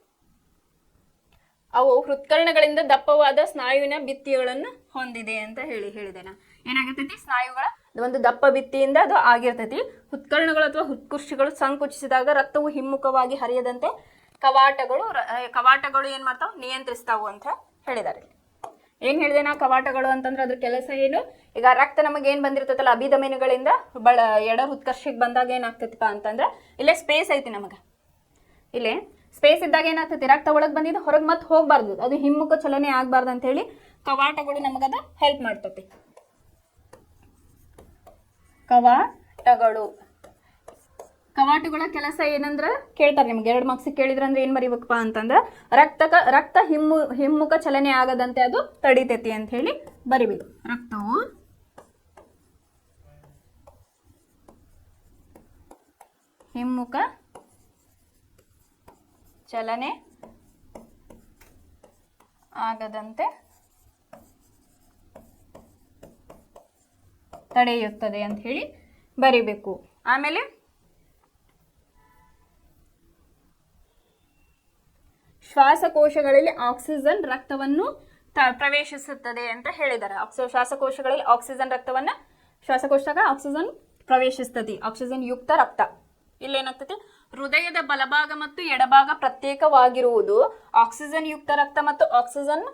ಅವು ಹೃತ್ಕರ್ಣಗಳಿಂದ ದಪ್ಪವಾದ ಸ್ನಾಯುವಿನ ಭಿತ್ತಿಗಳನ್ನು ಹೊಂದಿದೆ ಅಂತ ಹೇಳಿದೆ. ಏನಾಗಿರ್ತೈತಿ ಸ್ನಾಯುಗಳ ಒಂದು ದಪ್ಪ ಭಿತ್ತಿಯಿಂದ ಅದು ಆಗಿರ್ತೈತಿ. ಹೃತ್ಕರ್ಣಗಳು ಅಥವಾ ಹೃತ್ಕುರ್ಷಿಗಳು ಸಂಕುಚಿಸಿದಾಗ ರಕ್ತವು ಹಿಮ್ಮುಖವಾಗಿ ಹರಿಯದಂತೆ ಕವಾಟಗಳು ಏನ್ ಮಾಡ್ತಾವ ನಿಯಂತ್ರಿಸ್ತಾವು ಅಂತ ಹೇಳಿದ್ದಾರೆ. ಏನ್ ಹೇಳಿದೆ ನಾ ಕವಾಟಗಳು ಅಂತಂದ್ರೆ ಅದ್ರ ಕೆಲಸ ಏನು, ಈಗ ರಕ್ತ ನಮಗೆ ಏನ್ ಬಂದಿರ್ತೈತಲ್ಲ ಅಭಿಧಮನಿಗಳಿಂದ ಎಡ ಉತ್ಕರ್ಷಿಗೆ ಬಂದಾಗ ಏನಾಗ್ತೈತಿಪ್ಪ ಅಂತಂದ್ರೆ ಇಲ್ಲೇ ಸ್ಪೇಸ್ ಐತಿ. ನಮಗೆ ಇಲ್ಲೇ ಸ್ಪೇಸ್ ಇದ್ದಾಗ ಏನಾಗ್ತೈತಿ ರಕ್ತ ಒಳಗೆ ಬಂದಿದ್ದು ಹೊರಗೆ ಮತ್ತೆ ಹೋಗ್ಬಾರ್ದು, ಅದು ಹಿಮ್ಮುಖ ಚಲನೆ ಆಗ್ಬಾರ್ದು ಅಂತ ಹೇಳಿ ಕವಾಟಗಳು ನಮಗದ ಹೆಲ್ಪ್ ಮಾಡ್ತತಿ. ಕವಾಟಗಳ ಕೆಲಸ ಏನಂದ್ರೆ ಕೇಳ್ತಾರೆ ನಿಮ್ಗೆ 2 ಮಾರ್ಕ್ಸ್ ಕೇಳಿದ್ರಂದ್ರೆ ಏನ್ ಬರೀಬೇಕಪ್ಪ ಅಂತಂದ್ರೆ ರಕ್ತ ಹಿಮ್ಮುಖ ಚಲನೆ ಆಗದಂತೆ ಅದು ತಡಿತೈತಿ ಅಂತ ಹೇಳಿ ಬರಿಬೇಕು. ರಕ್ತವು ಹಿಮ್ಮುಖ ಚಲನೆ ಆಗದಂತೆ ತಡೆಯುತ್ತದೆ ಅಂತ ಹೇಳಿ ಬರಿಬೇಕು. ಆಮೇಲೆ ಶ್ವಾಸಕೋಶಗಳಲ್ಲಿ ಆಕ್ಸಿಜನ್ ರಕ್ತವನ್ನು ಪ್ರವೇಶಿಸುತ್ತದೆ ಅಂತ ಹೇಳಿದ್ದಾರೆ. ಶ್ವಾಸಕೋಶಗಳಲ್ಲಿ ಆಕ್ಸಿಜನ್ ರಕ್ತವನ್ನ ಶ್ವಾಸಕೋಶದಾಗ ಆಕ್ಸಿಜನ್ ಪ್ರವೇಶಿಸ್ತತಿ, ಆಕ್ಸಿಜನ್ ಯುಕ್ತ ರಕ್ತ. ಇಲ್ಲೇನಾಗ್ತತಿ ಹೃದಯದ ಬಲಭಾಗ ಮತ್ತು ಎಡಭಾಗ ಪ್ರತ್ಯೇಕವಾಗಿರುವುದು ಆಕ್ಸಿಜನ್ ಯುಕ್ತ ರಕ್ತ ಮತ್ತು ಆಕ್ಸಿಜನ್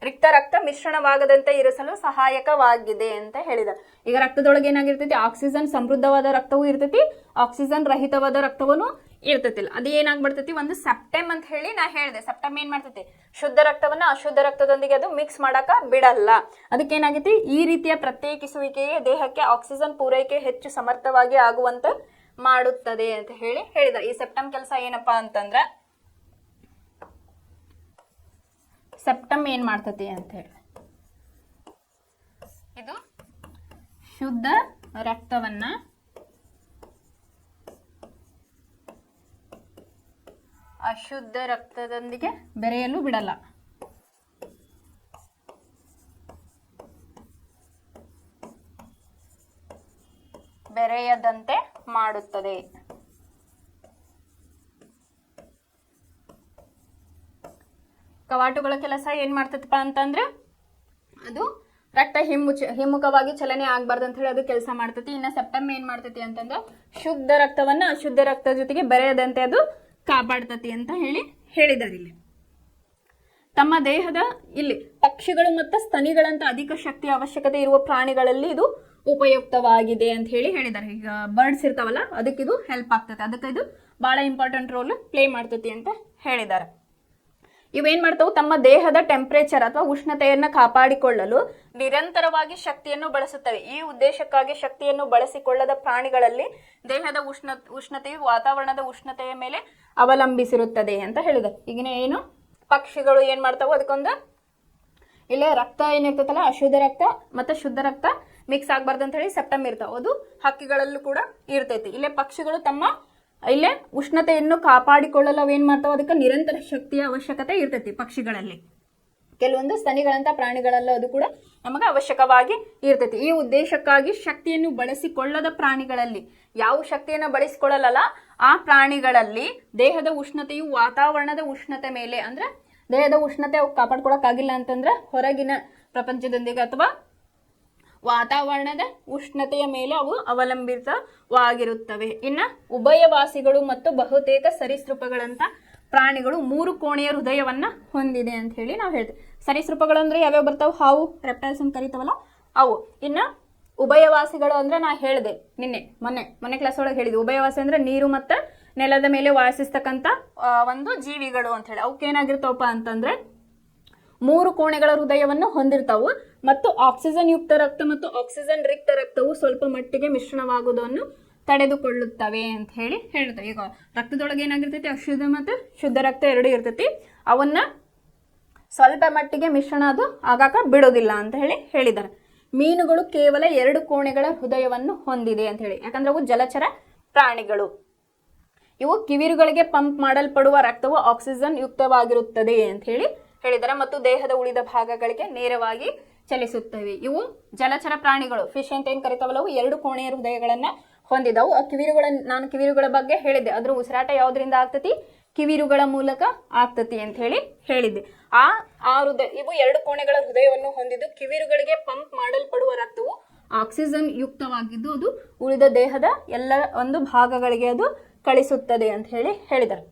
ರಿಕ್ತ ರಕ್ತ ಮಿಶ್ರಣವಾಗದಂತೆ ಇರಿಸಲು ಸಹಾಯಕವಾಗಿದೆ ಅಂತ ಹೇಳಿದ್ದಾರೆ. ಈಗ ರಕ್ತದೊಳಗೆ ಏನಾಗಿರ್ತೈತಿ ಆಕ್ಸಿಜನ್ ಸಮೃದ್ಧವಾದ ರಕ್ತವೂ ಇರ್ತೈತಿ, ಆಕ್ಸಿಜನ್ ರಹಿತವಾದ ರಕ್ತವೂ ಇರ್ತೈತಿಲ್ಲ. ಅದು ಏನಾಗ್ಬಿಡ್ತೈತಿ ಒಂದು ಸೆಪ್ಟಮ್ ಅಂತ ಹೇಳಿ ನಾ ಹೇಳಿದೆ. ಸೆಪ್ಟಮ್ ಏನ್ ಮಾಡ್ತೈತಿ ಶುದ್ಧ ರಕ್ತವನ್ನ ಅಶುದ್ಧ ರಕ್ತದೊಂದಿಗೆ ಅದು ಮಿಕ್ಸ್ ಮಾಡಕ ಬಿಡಲ್ಲ. ಅದಕ್ಕೇನಾಗೈತಿ ಈ ರೀತಿಯ ಪ್ರತ್ಯೇಕಿಸುವಿಕೆಯೇ ದೇಹಕ್ಕೆ ಆಕ್ಸಿಜನ್ ಪೂರೈಕೆ ಹೆಚ್ಚು ಸಮರ್ಥವಾಗಿ ಆಗುವಂತ ಮಾಡುತ್ತದೆ ಅಂತ ಹೇಳಿದ್ದಾರೆ. ಈ ಸೆಪ್ಟಮ್ ಕೆಲಸ ಏನಪ್ಪಾ ಅಂತಂದ್ರ ಸೆಪ್ಟಮ್ ಏನ್ ಮಾಡ್ತತಿ ಅಂತ ಹೇಳಿ ಇದು ಶುದ್ಧ ರಕ್ತವನ್ನ ಅಶುದ್ಧ ರಕ್ತದೊಂದಿಗೆ ಬೆರೆಯಲು ಬಿಡಲ್ಲ. ಬೆರೆಯದಂತೆ ಮಾಡುತ್ತದೆ. ಕವಾಟುಗಳ ಕೆಲಸ ಏನ್ ಮಾಡ್ತದಪ್ಪ ಅಂತಂದ್ರೆ ಅದು ರಕ್ತ ಹಿಮ್ಮುಖವಾಗಿ ಚಲನೆ ಆಗ್ಬಾರ್ದು ಅಂತ ಹೇಳಿ ಅದು ಕೆಲಸ ಮಾಡ್ತತಿ. ಇನ್ನ ಸೆಪ್ಟಮ್ ಏನ್ ಮಾಡ್ತತಿ ಅಂತಂದ್ರೆ ಶುದ್ಧ ರಕ್ತವನ್ನ ಅಶುದ್ಧ ರಕ್ತದ ಜೊತೆಗೆ ಬೆರೆಯದಂತೆ ಅದು ಕಾಪಾಡ್ತತಿ ಅಂತ ಹೇಳಿದ್ದಾರೆ. ಇಲ್ಲಿ ತಮ್ಮ ದೇಹದ ಇಲ್ಲಿ ಪಕ್ಷಿಗಳು ಮತ್ತು ಸ್ತನಿಗಳಂತ ಅಧಿಕ ಶಕ್ತಿ ಅವಶ್ಯಕತೆ ಇರುವ ಪ್ರಾಣಿಗಳಲ್ಲಿ ಇದು ಉಪಯುಕ್ತವಾಗಿದೆ ಅಂತ ಹೇಳಿದ್ದಾರೆ. ಈಗ ಬರ್ಡ್ಸ್ ಇರ್ತಾವಲ್ಲ ಅದಕ್ಕೆ ಇದು ಹೆಲ್ಪ್ ಆಗ್ತದೆ, ಅದಕ್ಕೆ ಇದು ಬಹಳ ಇಂಪಾರ್ಟೆಂಟ್ ರೋಲ್ ಪ್ಲೇ ಮಾಡ್ತತಿ ಅಂತ ಹೇಳಿದ್ದಾರೆ. ಇವೇನ್ ಮಾಡ್ತಾವು, ತಮ್ಮ ದೇಹದ ಟೆಂಪರೇಚರ್ ಅಥವಾ ಉಷ್ಣತೆಯನ್ನ ಕಾಪಾಡಿಕೊಳ್ಳಲು ನಿರಂತರವಾಗಿ ಶಕ್ತಿಯನ್ನು ಬಳಸುತ್ತವೆ. ಈ ಉದ್ದೇಶಕ್ಕಾಗಿ ಶಕ್ತಿಯನ್ನು ಬಳಸಿಕೊಳ್ಳದ ಪ್ರಾಣಿಗಳಲ್ಲಿ ದೇಹದ ಉಷ್ಣತೆಯು ವಾತಾವರಣದ ಉಷ್ಣತೆಯ ಮೇಲೆ ಅವಲಂಬಿಸಿರುತ್ತದೆ ಅಂತ ಹೇಳಿದೆ. ಈಗಿನ ಏನು ಪಕ್ಷಿಗಳು ಏನ್ ಮಾಡ್ತಾವು, ಅದಕ್ಕೊಂದು ಇಲ್ಲೇ ರಕ್ತ ಏನಿರ್ತೈತಲ್ಲ, ಅಶುದ್ಧ ರಕ್ತ ಮತ್ತೆ ಶುದ್ಧ ರಕ್ತ ಮಿಕ್ಸ್ ಆಗ್ಬಾರ್ದು ಅಂತ ಹೇಳಿ ಸೆಪ್ಟಮ್ ಇರ್ತಾವ. ಅದು ಹಕ್ಕಿಗಳಲ್ಲೂ ಕೂಡ ಇರ್ತೈತಿ. ಇಲ್ಲೇ ಪಕ್ಷಿಗಳು ತಮ್ಮ ಇಲ್ಲೇ ಉಷ್ಣತೆಯನ್ನು ಕಾಪಾಡಿಕೊಳ್ಳಲು ಅವೇನ್ ಮಾಡ್ತಾವ, ಅದಕ್ಕೆ ನಿರಂತರ ಶಕ್ತಿಯ ಅವಶ್ಯಕತೆ ಇರ್ತೈತಿ ಪಕ್ಷಿಗಳಲ್ಲಿ. ಕೆಲವೊಂದು ಸ್ತನಿಗಳಂತ ಪ್ರಾಣಿಗಳಲ್ಲ ಅದು ಕೂಡ ನಮಗೆ ಅವಶ್ಯಕವಾಗಿ ಇರ್ತೈತಿ. ಈ ಉದ್ದೇಶಕ್ಕಾಗಿ ಶಕ್ತಿಯನ್ನು ಬಳಸಿಕೊಳ್ಳದ ಪ್ರಾಣಿಗಳಲ್ಲಿ, ಯಾವ ಶಕ್ತಿಯನ್ನು ಬಳಸಿಕೊಳ್ಳಲ್ಲ ಆ ಪ್ರಾಣಿಗಳಲ್ಲಿ ದೇಹದ ಉಷ್ಣತೆಯು ವಾತಾವರಣದ ಉಷ್ಣತೆ ಮೇಲೆ, ಅಂದ್ರೆ ದೇಹದ ಉಷ್ಣತೆ ಕಾಪಾಡ್ಕೊಳಕ್ಕಾಗಿಲ್ಲ ಅಂತಂದ್ರೆ ಹೊರಗಿನ ಪ್ರಪಂಚದೊಂದಿಗೆ ಅಥವಾ ವಾತಾವರಣದ ಉಷ್ಣತೆಯ ಮೇಲೆ ಅವು ಅವಲಂಬಿತವಾಗಿರುತ್ತವೆ. ಇನ್ನ ಉಭಯವಾಸಿಗಳು ಮತ್ತು ಬಹುತೇಕ ಸರೀಸೃಪಗಳಂತ ಪ್ರಾಣಿಗಳು 3 ಕೋಣೆಯ ಹೃದಯವನ್ನ ಹೊಂದಿದೆ ಅಂತ ಹೇಳಿ ನಾವು ಹೇಳ್ತೇವೆ. ಸರೀಸೃಪಗಳು ಅಂದ್ರೆ ಯಾವ್ಯಾವ ಬರ್ತಾವ, ಹಾವು, ರೆಪ್ಟೈಲ್ಸ್ ಅಂತ ಕರಿತಾವಲ್ಲ ಅವು. ಇನ್ನ ಉಭಯವಾಸಿಗಳು ಅಂದ್ರೆ ನಾ ಹೇಳಿದೆ ಮೊನ್ನೆ ಕ್ಲಾಸ್ ಒಳಗೆ ಹೇಳಿದೆ. ಉಭಯವಾಸಿ ಅಂದ್ರೆ ನೀರು ಮತ್ತು ನೆಲದ ಮೇಲೆ ವಾಸಿಸ್ತಕ್ಕಂಥ ಒಂದು ಜೀವಿಗಳು ಅಂತ ಹೇಳಿ. ಅವಕ್ಕೆ ಏನಾಗಿರ್ತಾವಪ್ಪ ಅಂತಂದ್ರೆ 3 ಕೋಣೆಗಳ ಹೃದಯವನ್ನು ಹೊಂದಿರ್ತಾವು ಮತ್ತು ಆಕ್ಸಿಜನ್ ಯುಕ್ತ ರಕ್ತ ಮತ್ತು ಆಕ್ಸಿಜನ್ ರಿಕ್ತ ರಕ್ತವು ಸ್ವಲ್ಪ ಮಟ್ಟಿಗೆ ಮಿಶ್ರಣವಾಗುವುದನ್ನು ತಡೆದುಕೊಳ್ಳುತ್ತವೆ ಅಂತ ಹೇಳಿ ಹೇಳ್ತೇವೆ. ಈಗ ರಕ್ತದೊಳಗೆ ಏನಾಗಿರ್ತೈತಿ, ಅಶುದ್ಧ ಮತ್ತು ಶುದ್ಧ ರಕ್ತ ಎರಡು ಇರ್ತೈತಿ. ಅವನ್ನ ಸ್ವಲ್ಪ ಮಟ್ಟಿಗೆ ಮಿಶ್ರಣ ಅದು ಆಗಾಕ ಬಿಡೋದಿಲ್ಲ ಅಂತ ಹೇಳಿ ಹೇಳಿದ್ದಾರೆ. ಮೀನುಗಳು ಕೇವಲ 2 ಕೋಣೆಗಳ ಹೃದಯವನ್ನು ಹೊಂದಿದೆ ಅಂತ ಹೇಳಿ, ಯಾಕಂದ್ರೆ ಅವು ಜಲಚರ ಪ್ರಾಣಿಗಳು. ಇವು ಕಿವಿರುಗಳಿಗೆ ಪಂಪ್ ಮಾಡಲ್ಪಡುವ ರಕ್ತವು ಆಕ್ಸಿಜನ್ ಯುಕ್ತವಾಗಿರುತ್ತದೆ ಅಂತ ಹೇಳಿ ಹೇಳಿದ್ದಾರೆ ಮತ್ತು ದೇಹದ ಉಳಿದ ಭಾಗಗಳಿಗೆ ನೇರವಾಗಿ ಚಲಿಸುತ್ತವೆ. ಇವು ಜಲಚರ ಪ್ರಾಣಿಗಳು, ಫಿಶ್ ಅಂತ ಏನ್ ಕರಿತಾವಲ್ಲ, ಅವು 2 ಕೋಣೆಯ ಹೃದಯಗಳನ್ನ ಹೊಂದಿದವು. ಆ ನಾನು ಕಿವಿರುಗಳ ಬಗ್ಗೆ ಹೇಳಿದ್ದೆ. ಅದ್ರ ಉಸಿರಾಟ ಯಾವ್ದ್ರಿಂದ ಆಗ್ತತಿ, ಕಿವಿರುಗಳ ಮೂಲಕ ಆಗ್ತತಿ ಅಂತ ಹೇಳಿ ಹೇಳಿದ್ದೆ. ಆ ಹೃದಯ ಇವು 2 ಕೋಣೆಗಳ ಹೃದಯವನ್ನು ಹೊಂದಿದ್ದು ಕಿವಿರುಗಳಿಗೆ ಪಂಪ್ ಮಾಡಲ್ಪಡುವ ರಕ್ತವು ಆಕ್ಸಿಜನ್ ಯುಕ್ತವಾಗಿದ್ದು ಅದು ಉಳಿದ ದೇಹದ ಎಲ್ಲ ಒಂದು ಭಾಗಗಳಿಗೆ ಅದು ಕಳಿಸುತ್ತದೆ ಅಂತ ಹೇಳಿ ಹೇಳಿದ್ದಾರೆ.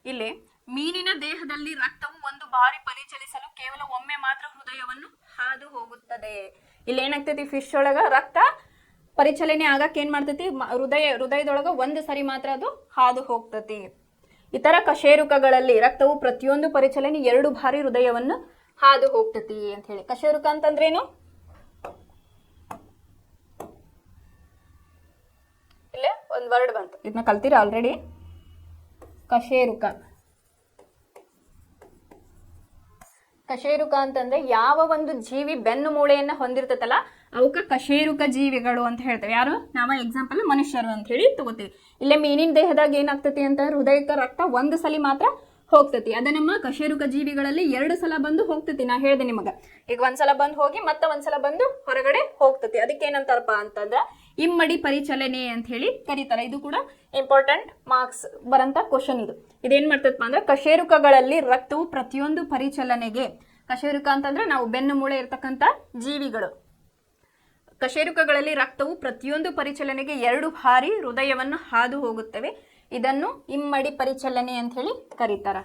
ಇಲ್ಲಿ ಮೀನಿನ ದೇಹದಲ್ಲಿ ರಕ್ತವು ಒಂದು ಬಾರಿ ಪರಿಚಲಿಸಲು ಕೇವಲ ಒಮ್ಮೆ ಮಾತ್ರ ಹೃದಯವನ್ನು ಹಾದು ಹೋಗುತ್ತದೆ. ಇಲ್ಲಿ ಏನಾಗ್ತೈತಿ, ಫಿಶ್ ಒಳಗ ರಕ್ತ ಪರಿಚಲನೆ ಆಗಕ್ಕೆ ಏನ್ ಮಾಡ್ತೈತಿ, ಹೃದಯದೊಳಗ ಒಂದು ಸರಿ ಮಾತ್ರ ಅದು ಹಾದು ಹೋಗ್ತತಿ. ಇತರ ಕಶೇರುಕಗಳಲ್ಲಿ ರಕ್ತವು ಪ್ರತಿಯೊಂದು ಪರಿಚಲನೆ 2 ಬಾರಿ ಹೃದಯವನ್ನು ಹಾದು ಹೋಗ್ತತಿ ಅಂತ ಹೇಳಿ. ಕಶೇರುಕ ಅಂತಂದ್ರೇನು, ಇಲ್ಲೇ ಒಂದು ವರ್ಡ್ ಬಂತು, ಇದನ್ನ ಕಲ್ತೀರಾ ಆಲ್ರೆಡಿ. ಕಶೇರುಕ ಅಂತಂದ್ರೆ ಯಾವ ಒಂದು ಜೀವಿ ಬೆನ್ನು ಮೂಳೆಯನ್ನ ಹೊಂದಿರ್ತೈತಲ್ಲ ಅವಕ್ಕೆ ಕಶೇರುಕ ಜೀವಿಗಳು ಅಂತ ಹೇಳ್ತೇವೆ. ಯಾರು, ನಾವ ಎಕ್ಸಾಂಪಲ್ ಮನುಷ್ಯರು ಅಂತ ಹೇಳಿ ತಗೋತೀವಿ. ಇಲ್ಲೇ ಮೀನಿನ ದೇಹದಾಗ ಏನಾಗ್ತತಿ ಅಂತ ಹೃದಯಕ್ಕೆ ರಕ್ತ ಒಂದು ಸಲ ಮಾತ್ರ ಹೋಗ್ತತಿ. ಅದ ನಮ್ಮ ಕಶೇರುಕ ಜೀವಿಗಳಲ್ಲಿ 2 ಸಲ ಬಂದು ಹೋಗ್ತತಿ. ನಾ ಹೇಳ್ದೆ ನಿಮಗ, ಈಗ ಒಂದ್ಸಲ ಬಂದು ಹೋಗಿ ಮತ್ತೆ ಒಂದ್ಸಲ ಬಂದು ಹೊರಗಡೆ ಹೋಗ್ತತಿ. ಅದಕ್ಕೆ ಏನಂತಾರಪ್ಪ ಅಂತಂದ್ರ ಇಮ್ಮಡಿ ಪರಿಚಲನೆ ಅಂತ ಹೇಳಿ ಕರೀತಾರೆ. ಇದು ಕೂಡ ಇಂಪಾರ್ಟೆಂಟ್ ಮಾರ್ಕ್ಸ್ ಬರಂತ ಕ್ವಶನ್. ಇದೇನ್ ಮಾಡ್ತದಪ್ಪ ಅಂದ್ರೆ ಕಶೇರುಕಗಳಲ್ಲಿ ರಕ್ತವು ಪ್ರತಿಯೊಂದು ಪರಿಚಲನೆಗೆ, ಕಶೇರುಕ ಅಂತಂದ್ರೆ ನಾವು ಬೆನ್ನು ಮೂಳೆ ಇರ್ತಕ್ಕಂಥ ಜೀವಿಗಳು, ಕಶೇರುಕಗಳಲ್ಲಿ ರಕ್ತವು ಪ್ರತಿಯೊಂದು ಪರಿಚಲನೆಗೆ 2 ಬಾರಿ ಹೃದಯವನ್ನು ಹಾದು ಹೋಗುತ್ತವೆ. ಇದನ್ನು ಇಮ್ಮಡಿ ಪರಿಚಲನೆ ಅಂತ ಹೇಳಿ ಕರೀತಾರ.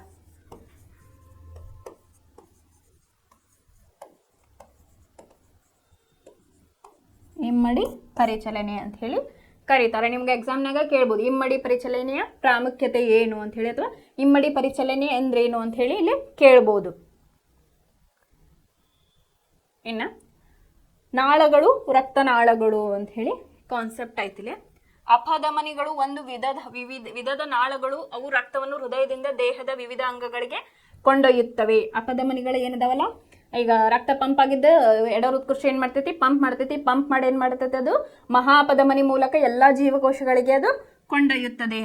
ಇಮ್ಮಡಿ ಪರಿಚಲನೆ ಅಂತ ಹೇಳಿ ಕರೀತಾರೆ. ನಿಮ್ಗೆ ಎಕ್ಸಾಮ್ನಾಗ ಕೇಳ್ಬೋದು ಇಮ್ಮಡಿ ಪರಿಚಲನೆಯ ಪ್ರಾಮುಖ್ಯತೆ ಏನು ಅಂತ ಹೇಳಿ, ಅಥವಾ ಇಮ್ಮಡಿ ಪರಿಚಲನೆ ಅಂದ್ರೇನು ಅಂತ ಹೇಳಿ ಇಲ್ಲಿ ಕೇಳ್ಬೋದು. ಇನ್ನ ನಾಳಗಳು, ರಕ್ತನಾಳಗಳು ಅಂತ ಹೇಳಿ ಕಾನ್ಸೆಪ್ಟ್ ಐತಿಲೆ. ಅಪಧಮನಿಗಳು ಒಂದು ವಿಧದ ನಾಳಗಳು. ಅವು ರಕ್ತವನ್ನು ಹೃದಯದಿಂದ ದೇಹದ ವಿವಿಧ ಅಂಗಗಳಿಗೆ ಕೊಂಡೊಯ್ಯುತ್ತವೆ. ಅಪಧಮನಿಗಳು ಏನದಾವಲ್ಲ, ಈಗ ರಕ್ತ ಪಂಪ್ ಆಗಿದ್ದ ಎಡ ಹೃತ್ಕುಕ್ಷಿ ಏನ್ ಮಾಡ್ತೈತಿ, ಪಂಪ್ ಮಾಡ್ತೈತಿ. ಪಂಪ್ ಮಾಡಿ ಏನ್ ಮಾಡ್ತೈತಿ, ಅದು ಮಹಾಪಧಮನಿ ಮೂಲಕ ಎಲ್ಲಾ ಜೀವಕೋಶಗಳಿಗೆ ಅದು ಕೊಂಡೊಯ್ಯುತ್ತದೆ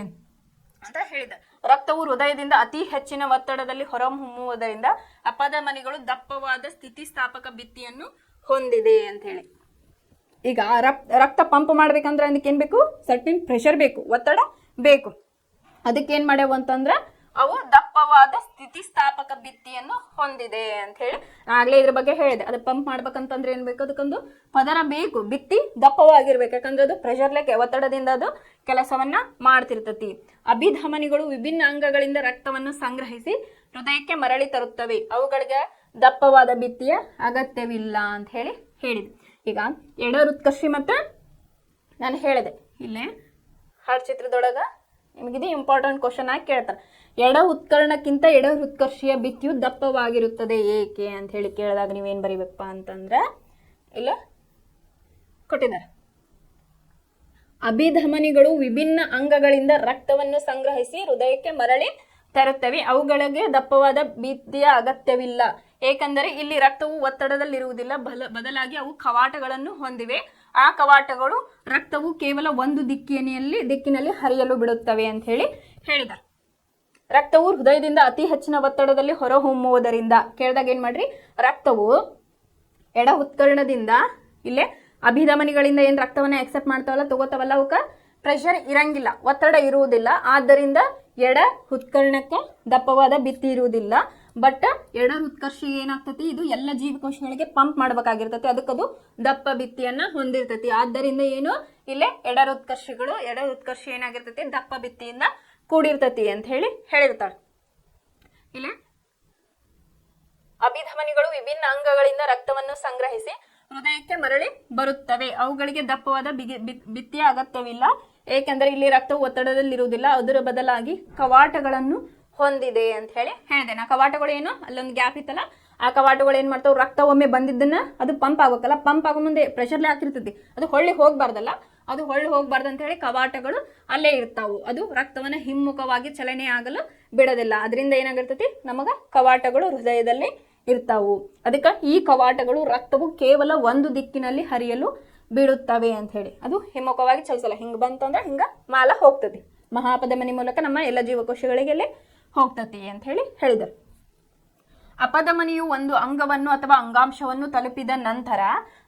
ಅಂತ ಹೇಳಿದ. ರಕ್ತವು ಹೃದಯದಿಂದ ಅತಿ ಹೆಚ್ಚಿನ ಒತ್ತಡದಲ್ಲಿ ಹೊರಹೊಮ್ಮುವುದರಿಂದ ಅಪಧಮನಿಗಳು ದಪ್ಪವಾದ ಸ್ಥಿತಿಸ್ಥಾಪಕ ಭಿತ್ತಿಯನ್ನು ಹೊಂದಿದೆ ಅಂತ ಹೇಳಿ. ಈಗ ರಕ್ತ ಪಂಪ್ ಮಾಡ್ಬೇಕಂದ್ರೆ ಅದಕ್ಕೆ ಏನ್ ಬೇಕು, ಸರ್ಟಿನ್ ಪ್ರೆಷರ್ ಬೇಕು, ಒತ್ತಡ ಬೇಕು. ಅದಕ್ಕೆ ಏನ್ ಮಾಡ್ಯಾವ ಅಂತಂದ್ರೆ ಅವು ದಪ್ಪವಾದ ಸ್ಥಿತಿಸ್ಥಾಪಕ ಭಿತ್ತಿಯನ್ನು ಹೊಂದಿದೆ ಅಂತ ಹೇಳಿ ಆಗ್ಲೇ ಇದ್ರ ಬಗ್ಗೆ ಹೇಳಿದೆ. ಅದು ಪಂಪ್ ಮಾಡ್ಬೇಕಂತಂದ್ರೆ ಏನ್ ಬೇಕು, ಅದಕ್ಕೊಂದು ಪದರ ಬೇಕು, ಭಿತ್ತಿ ದಪ್ಪವಾಗಿರ್ಬೇಕು. ಯಾಕಂದ್ರೆ ಅದು ಪ್ರೆಷರ್ ಲೆಕ್ಕ ಒತ್ತಡದಿಂದ ಅದು ಕೆಲಸವನ್ನ ಮಾಡ್ತಿರ್ತತಿ. ಅಭಿಧಮನಿಗಳು ವಿಭಿನ್ನ ಅಂಗಗಳಿಂದ ರಕ್ತವನ್ನು ಸಂಗ್ರಹಿಸಿ ಹೃದಯಕ್ಕೆ ಮರಳಿ ತರುತ್ತವೆ. ಅವುಗಳಿಗೆ ದಪ್ಪವಾದ ಭಿತ್ತಿಯ ಅಗತ್ಯವಿಲ್ಲ ಅಂತ ಹೇಳಿ ಹೇಳಿದೆ. ಈಗ ಎಡ ಹೃತ್ಕರ್ಷಿ ಮತ್ತೆ ನಾನು ಹೇಳಿದೆ, ಇಲ್ಲೇ ಹಾಡ್ ಚಿತ್ರದೊಳಗ ನಿಮಗಿದು ಇಂಪಾರ್ಟೆಂಟ್ ಕ್ವಶನ್ ಆಗಿ ಕೇಳ್ತಾರೆ. ಎಡ ಉತ್ಕರ್ಣಕ್ಕಿಂತ ಎಡ ಹೃತ್ಕರ್ಷಿಯ ಭಿತ್ತಿಯು ದಪ್ಪವಾಗಿರುತ್ತದೆ ಏಕೆ ಅಂತ ಹೇಳಿ ಕೇಳಿದಾಗ ನೀವೇನು ಬರೀಬೇಕಪ್ಪ ಅಂತಂದ್ರೆ ಇಲ್ಲ ಕೊಟ್ಟಿದ್ದಾರೆ. ಅಭಿಧಮನಿಗಳು ವಿಭಿನ್ನ ಅಂಗಗಳಿಂದ ರಕ್ತವನ್ನು ಸಂಗ್ರಹಿಸಿ ಹೃದಯಕ್ಕೆ ಮರಳಿ ತರುತ್ತವೆ. ಅವುಗಳಿಗೆ ದಪ್ಪವಾದ ಭಿತ್ತಿಯ ಅಗತ್ಯವಿಲ್ಲ, ಏಕೆಂದರೆ ಇಲ್ಲಿ ರಕ್ತವು ಒತ್ತಡದಲ್ಲಿರುವುದಿಲ್ಲ, ಬದಲಾಗಿ ಅವು ಕವಾಟಗಳನ್ನು ಹೊಂದಿವೆ. ಆ ಕವಾಟಗಳು ರಕ್ತವು ಕೇವಲ ಒಂದು ದಿಕ್ಕಿನಲ್ಲಿ ಹರಿಯಲು ಬಿಡುತ್ತವೆ ಅಂತ ಹೇಳಿ ಹೇಳಿದ್ದಾರೆ. ರಕ್ತವು ಹೃದಯದಿಂದ ಅತಿ ಹೆಚ್ಚಿನ ಒತ್ತಡದಲ್ಲಿ ಹೊರಹೊಮ್ಮುವುದರಿಂದ ಕೇಳಿದಾಗ ಏನ್ ಮಾಡ್ರಿ, ರಕ್ತವು ಎಡ ಉತ್ಕರ್ಣದಿಂದ ಇಲ್ಲೇ ಅಭಿಧಮನಿಗಳಿಂದ ಏನ್ ರಕ್ತವನ್ನ ಎಕ್ಸೆಪ್ಟ್ ಮಾಡ್ತಾವಲ್ಲ ತಗೋತಾವಲ್ಲ ಅವಕ್ಕ ಪ್ರೆಷರ್ ಇರಂಗಿಲ್ಲ, ಒತ್ತಡ ಇರುವುದಿಲ್ಲ. ಆದ್ದರಿಂದ ಎಡ ಹೃತ್ಕರ್ಣಕ್ಕೆ ದಪ್ಪವಾದ ಭಿತ್ತಿ ಇರುವುದಿಲ್ಲ. ಬಟ್ ಎಡ ಹೃತ್ಕರ್ಷಿ ಏನಾಗ್ತತಿ, ಇದು ಎಲ್ಲ ಜೀವಕೋಶಗಳಿಗೆ ಪಂಪ್ ಮಾಡ್ಬೇಕಾಗಿರ್ತತಿ, ಅದಕ್ಕದು ದಪ್ಪ ಭಿತ್ತಿಯನ್ನ ಹೊಂದಿರ್ತತಿ. ಆದ್ದರಿಂದ ಏನು ಇಲ್ಲೇ ಎಡ ಹೃತ್ಕರ್ಷಿ ಏನಾಗಿರ್ತತಿ, ದಪ್ಪ ಭಿತ್ತಿಯಿಂದ ಕೂಡಿರ್ತತಿ ಅಂತ ಹೇಳಿ ಹೇಳಿರ್ತಾಳೆ. ಇಲ್ಲಿ ಅಭಿಧಮನಿಗಳು ವಿಭಿನ್ನ ಅಂಗಗಳಿಂದ ರಕ್ತವನ್ನು ಸಂಗ್ರಹಿಸಿ ಹೃದಯಕ್ಕೆ ಮರಳಿ ಬರುತ್ತವೆ. ಅವುಗಳಿಗೆ ದಪ್ಪವಾದ ಭಿತ್ತಿಯ ಅಗತ್ಯವಿಲ್ಲ, ಏಕೆಂದರೆ ಇಲ್ಲಿ ರಕ್ತವು ಒತ್ತಡದಲ್ಲಿರುವುದಿಲ್ಲ, ಅದರ ಬದಲಾಗಿ ಕವಾಟಗಳನ್ನು ಹೊಂದಿದೆ ಅಂತ ಹೇಳಿ ಹೇಳಿದೆ. ನಾ ಕವಾಟಗಳು ಏನು, ಅಲ್ಲೊಂದು ಗ್ಯಾಪ್ ಇತ್ತಲ್ಲ, ಆ ಕವಾಟಗಳು ಏನ್ ಮಾಡ್ತಾವ, ರಕ್ತ ಒಮ್ಮೆ ಬಂದಿದ್ದನ್ನ ಅದು ಪಂಪ್ ಆಗ್ಬೇಕಲ್ಲ, ಪಂಪ್ ಆಗೋ ಮುಂದೆ ಪ್ರೆಷರ್ಲೆ ಹಾಕಿರ್ತೈತಿ, ಅದು ಹೊಳ್ಳಿ ಹೋಗ್ಬಾರ್ದಲ್ಲ, ಅದು ಹೊಳ್ಳಿ ಹೋಗ್ಬಾರ್ದು ಅಂತ ಹೇಳಿ ಕವಾಟಗಳು ಅಲ್ಲೇ ಇರ್ತಾವು. ಅದು ರಕ್ತವನ್ನ ಹಿಮ್ಮುಖವಾಗಿ ಚಲನೆ ಆಗಲು ಬಿಡೋದಿಲ್ಲ. ಅದರಿಂದ ಏನಾಗಿರ್ತೈತಿ, ನಮಗ ಕವಾಟಗಳು ಹೃದಯದಲ್ಲಿ ಇರ್ತಾವು. ಅದಕ್ಕೆ ಈ ಕವಾಟಗಳು ರಕ್ತವು ಕೇವಲ ಒಂದು ದಿಕ್ಕಿನಲ್ಲಿ ಹರಿಯಲು ಬಿಡುತ್ತವೆ ಅಂತ ಹೇಳಿ, ಅದು ಹಿಮ್ಮುಖವಾಗಿ ಚಲಿಸಲ್ಲ. ಹಿಂಗ ಬಂತಂದ್ರೆ ಹಿಂಗ ಮಾಲ ಹೋಗ್ತದೆ, ಮಹಾಪಧಮನಿ ಮೂಲಕ ನಮ್ಮ ಎಲ್ಲ ಜೀವಕೋಶಗಳಿಗೆಲ್ಲೇ ಹೋಗ್ತತಿ ಅಂತ ಹೇಳಿ ಹೇಳಿದರು. ಅಪಧಮನಿಯು ಒಂದು ಅಂಗವನ್ನು ಅಥವಾ ಅಂಗಾಂಶವನ್ನು ತಲುಪಿದ ನಂತರ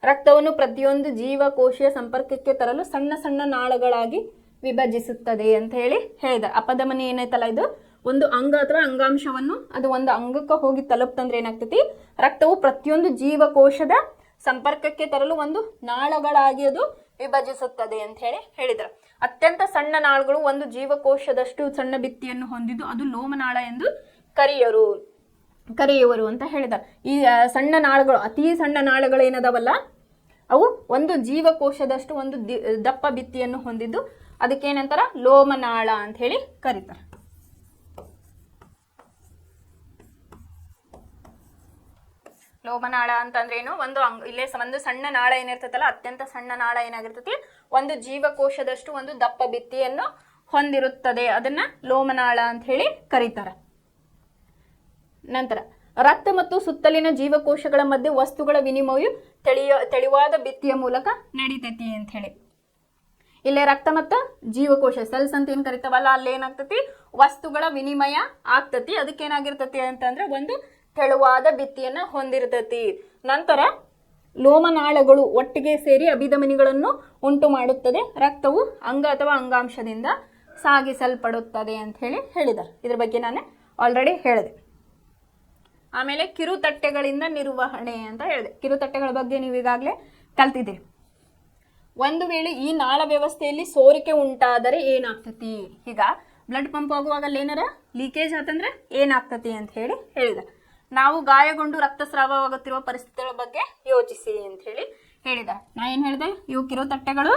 ರಕ್ತವನ್ನು ಪ್ರತಿಯೊಂದು ಜೀವಕೋಶೀಯ ಸಂಪರ್ಕಕ್ಕೆ ತರಲು ಸಣ್ಣ ಸಣ್ಣ ನಾಳಗಳಾಗಿ ವಿಭಜಿಸುತ್ತದೆ ಅಂತ ಹೇಳಿ ಹೇಳಿದ. ಅಪಧಮನಿ ಏನೈತಲ್ಲ, ಇದು ಒಂದು ಅಂಗ ಅಥವಾ ಅಂಗಾಂಶವನ್ನು ಅದು ಒಂದು ಅಂಗಕ್ಕೆ ಹೋಗಿ ತಲುಪ್ತಂದ್ರೆ ಏನಾಗ್ತತಿ, ರಕ್ತವು ಪ್ರತಿಯೊಂದು ಜೀವಕೋಶದ ಸಂಪರ್ಕಕ್ಕೆ ತರಲು ಒಂದು ನಾಳಗಳಾಗಿ ಅದು ವಿಭಜಿಸುತ್ತದೆ ಅಂತ ಹೇಳಿ ಹೇಳಿದರು. ಅತ್ಯಂತ ಸಣ್ಣ ನಾಳಗಳು ಒಂದು ಜೀವಕೋಶದಷ್ಟು ಸಣ್ಣ ಭಿತ್ತಿಯನ್ನು ಹೊಂದಿದ್ದು ಅದು ಲೋಮನಾಳ ಎಂದು ಕರೆಯುವರು ಅಂತ ಹೇಳಿದ್ದಾರೆ. ಈ ಸಣ್ಣ ನಾಳಗಳು, ಅತಿ ಸಣ್ಣ ನಾಳಗಳು ಏನದವಲ್ಲ, ಅವು ಒಂದು ಜೀವಕೋಶದಷ್ಟು ಒಂದು ದಪ್ಪ ಭಿತ್ತಿಯನ್ನು ಹೊಂದಿದ್ದು ಅದಕ್ಕೇನಂತಾರ, ಲೋಮನಾಳ ಅಂತ ಹೇಳಿ ಕರೀತಾರೆ. ಲೋಮನಾಳ ಅಂತಂದ್ರೆ ಏನು, ಇಲ್ಲೇ ಒಂದು ಸಣ್ಣ ನಾಳ ಏನಿರ್ತೈತಲ್ಲ, ಅತ್ಯಂತ ಸಣ್ಣ ನಾಳ ಏನಾಗಿರ್ತೈತಿ, ಒಂದು ಜೀವಕೋಶದಷ್ಟು ಒಂದು ದಪ್ಪ ಭಿತ್ತಿಯನ್ನು ಹೊಂದಿರುತ್ತದೆ, ಅದನ್ನ ಲೋಮನಾಳ ಅಂತ ಹೇಳಿ ಕರೀತಾರೆ. ನಂತರ ರಕ್ತ ಮತ್ತು ಸುತ್ತಲಿನ ಜೀವಕೋಶಗಳ ಮಧ್ಯೆ ವಸ್ತುಗಳ ವಿನಿಮಯವು ತೆಳುವಾದ ಭಿತ್ತಿಯ ಮೂಲಕ ನಡೀತೈತಿ ಅಂತ ಹೇಳಿ. ಇಲ್ಲೇ ರಕ್ತ ಮತ್ತು ಜೀವಕೋಶ ಸೆಲ್ಸ್ ಅಂತ ಏನ್ ಕರಿತಾವಲ್ಲ, ಅಲ್ಲಿ ಏನಾಗ್ತತಿ, ವಸ್ತುಗಳ ವಿನಿಮಯ ಆಗ್ತತಿ. ಅದಕ್ಕೇನಾಗಿರ್ತತಿ ಅಂತಂದ್ರೆ ಒಂದು ತೆಳುವಾದ ಭಿತ್ತಿಯನ್ನ ಹೊಂದಿರ್ತತಿ. ನಂತರ ಲೋಮನಾಳಗಳು ಒಟ್ಟಿಗೆ ಸೇರಿ ಅಭಿಧಮನಿಗಳನ್ನು ಉಂಟು ಮಾಡುತ್ತದೆ. ರಕ್ತವು ಅಂಗ ಅಥವಾ ಅಂಗಾಂಶದಿಂದ ಸಾಗಿಸಲ್ಪಡುತ್ತದೆ ಅಂತ ಹೇಳಿ ಹೇಳಿದ್ದಾರೆ. ಇದ್ರ ಬಗ್ಗೆ ನಾನು ಆಲ್ರೆಡಿ ಹೇಳಿದೆ. ಆಮೇಲೆ ಕಿರುತಟ್ಟೆಗಳಿಂದ ನಿರ್ವಹಣೆ ಅಂತ ಹೇಳಿದೆ. ಕಿರುತಟ್ಟೆಗಳ ಬಗ್ಗೆ ನೀವು ಈಗಾಗಲೇ ಕಲ್ತಿದ್ದೀರಿ. ಒಂದು ವೇಳೆ ಈ ನಾಳ ವ್ಯವಸ್ಥೆಯಲ್ಲಿ ಸೋರಿಕೆ ಉಂಟಾದರೆ ಏನಾಗ್ತತಿ, ಈಗ ಬ್ಲಡ್ ಪಂಪ್ ಆಗುವಾಗ ಅಲ್ಲಿ ಏನಾರ ಲೀಕೇಜ್ ಆತಂದ್ರೆ ಏನಾಗ್ತತಿ ಅಂತ ಹೇಳಿ ಹೇಳಿದ. ನಾವು ಗಾಯಗೊಂಡು ರಕ್ತಸ್ರಾವವಾಗುತ್ತಿರುವ ಪರಿಸ್ಥಿತಿಗಳ ಬಗ್ಗೆ ಯೋಚಿಸಿ ಅಂತ ಹೇಳಿ ಹೇಳಿದ. ನಾ ಏನ್ ಹೇಳಿದೆ, ಇವು ಕಿರುತಟ್ಟೆಗಳು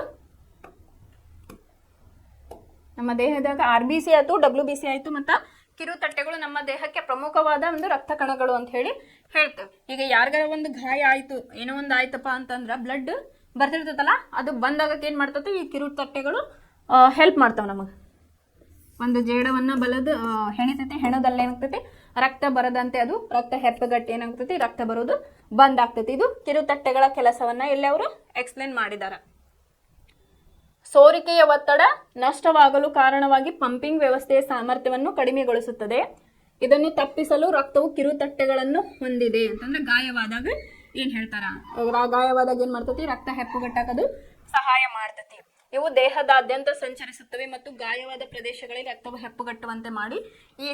ನಮ್ಮ ದೇಹದಾಗ RBC ಆಯ್ತು, WBC ಆಯ್ತು, ಮತ್ತು ಕಿರುತಟ್ಟೆಗಳು ನಮ್ಮ ದೇಹಕ್ಕೆ ಪ್ರಮುಖವಾದ ಒಂದು ರಕ್ತ ಕಣಗಳು ಅಂತ ಹೇಳಿ ಹೇಳ್ತೇವೆ. ಈಗ ಯಾರಿಗಾರ ಒಂದು ಗಾಯ ಆಯ್ತು, ಏನೋ ಒಂದು ಆಯ್ತಪ್ಪ ಅಂತಂದ್ರೆ ಬ್ಲಡ್ ಬರ್ತಿರ್ತೈತಲ್ಲ, ಅದು ಬಂದಾಗ ಏನ್ ಮಾಡ್ತತಿ, ಈ ಕಿರುತಟ್ಟೆಗಳು ಹೆಲ್ಪ್ ಮಾಡ್ತಾವ ನಮಗೆ. ಒಂದು ಜೇಡವನ್ನ ಬಲದ ಹೆಣಿತೈತಿ, ಹೆಣದಲ್ಲಿ ಏನಾಗ್ತೈತಿ, ರಕ್ತ ಬರದಂತೆ ಅದು ರಕ್ತ ಹೆಪ್ಪಗಟ್ಟಿ ಏನಾಗ್ತೈತಿ, ರಕ್ತ ಬರೋದು ಬಂದ್ ಆಗ್ತೈತಿ. ಇದು ಕಿರುತಟ್ಟೆಗಳ ಕೆಲಸವನ್ನ ಇಲ್ಲಿ ಅವರು ಎಕ್ಸ್ಪ್ಲೇನ್ ಮಾಡಿದ್ದಾರೆ. ಸೋರಿಕೆಯ ಒತ್ತಡ ನಷ್ಟವಾಗಲು ಕಾರಣವಾಗಿ ಪಂಪಿಂಗ್ ವ್ಯವಸ್ಥೆಯ ಸಾಮರ್ಥ್ಯವನ್ನು ಕಡಿಮೆಗೊಳಿಸುತ್ತದೆ. ಇದನ್ನು ತಪ್ಪಿಸಲು ರಕ್ತವು ಕಿರುತಟ್ಟೆಗಳನ್ನು ಹೊಂದಿದೆ ಅಂತಂದ್ರೆ ಗಾಯವಾದಾಗ ಏನ್ ಹೇಳ್ತಾರ, ಗಾಯವಾದಾಗ ಏನ್ ಮಾಡ್ತತಿ, ರಕ್ತ ಹೆಪ್ಪುಗಟ್ಟಕದು ಸಹಾಯ ಮಾಡ್ತತಿ. ಇವು ದೇಹದಾದ್ಯಂತ ಸಂಚರಿಸುತ್ತವೆ ಮತ್ತು ಗಾಯವಾದ ಪ್ರದೇಶಗಳಲ್ಲಿ ರಕ್ತವು ಹೆಪ್ಪುಗಟ್ಟುವಂತೆ ಮಾಡಿ ಈ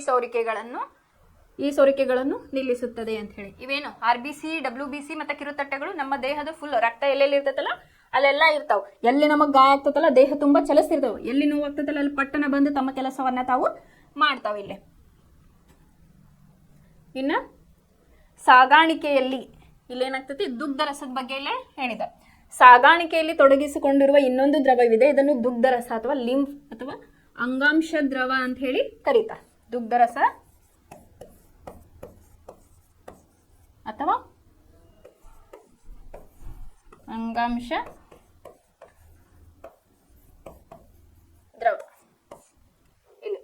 ಸೋರಿಕೆಗಳನ್ನು ನಿಲ್ಲಿಸುತ್ತದೆ ಅಂತ ಹೇಳಿ. ಇವೇನು RBC, WBC ಮತ್ತು ಕಿರುತಟ್ಟೆಗಳು ನಮ್ಮ ದೇಹದ ಫುಲ್ ರಕ್ತ ಎಲ್ಲೆಲ್ಲಿ ಇರ್ತೈತಲ್ಲ ಅಲ್ಲೆಲ್ಲ ಇರ್ತಾವ. ಎಲ್ಲಿ ನಮಗ್ ಗಾಯ ಆಗ್ತತಲ್ಲ ದೇಹ ತುಂಬಾ ಚಲಿಸ್ತಿರ್ತಾವ, ಎಲ್ಲಿ ನೋವು ಆಗ್ತತಲ್ಲ ಅಲ್ಲಿ ಪಟ್ಟಣ ಬಂದು ತಮ್ಮ ಕೆಲಸವನ್ನ ತಾವು ಮಾಡ್ತಾವ. ಇಲ್ಲಿ ಇನ್ನ ಸಾಗಾಣಿಕೆಯಲ್ಲಿ ಇಲ್ಲೇನಾಗ್ತತಿ, ದುಗ್ಧ ರಸದ ಬಗ್ಗೆ ಇಲ್ಲೇ ಹೇಳಿದ. ಸಾಗಾಣಿಕೆಯಲ್ಲಿ ತೊಡಗಿಸಿಕೊಂಡಿರುವ ಇನ್ನೊಂದು ದ್ರವವಿದೆ, ಇದನ್ನು ದುಗ್ಧ ರಸ ಅಥವಾ ಲಿಂಫ್ ಅಥವಾ ಅಂಗಾಂಶ ದ್ರವ ಅಂತ ಹೇಳಿ ಕರೀತಾರೆ. ದುಗ್ಧರಸ ಅಥವಾ ಅಂಗಾಂಶ ದ್ರವ. ಇಲ್ಲಿ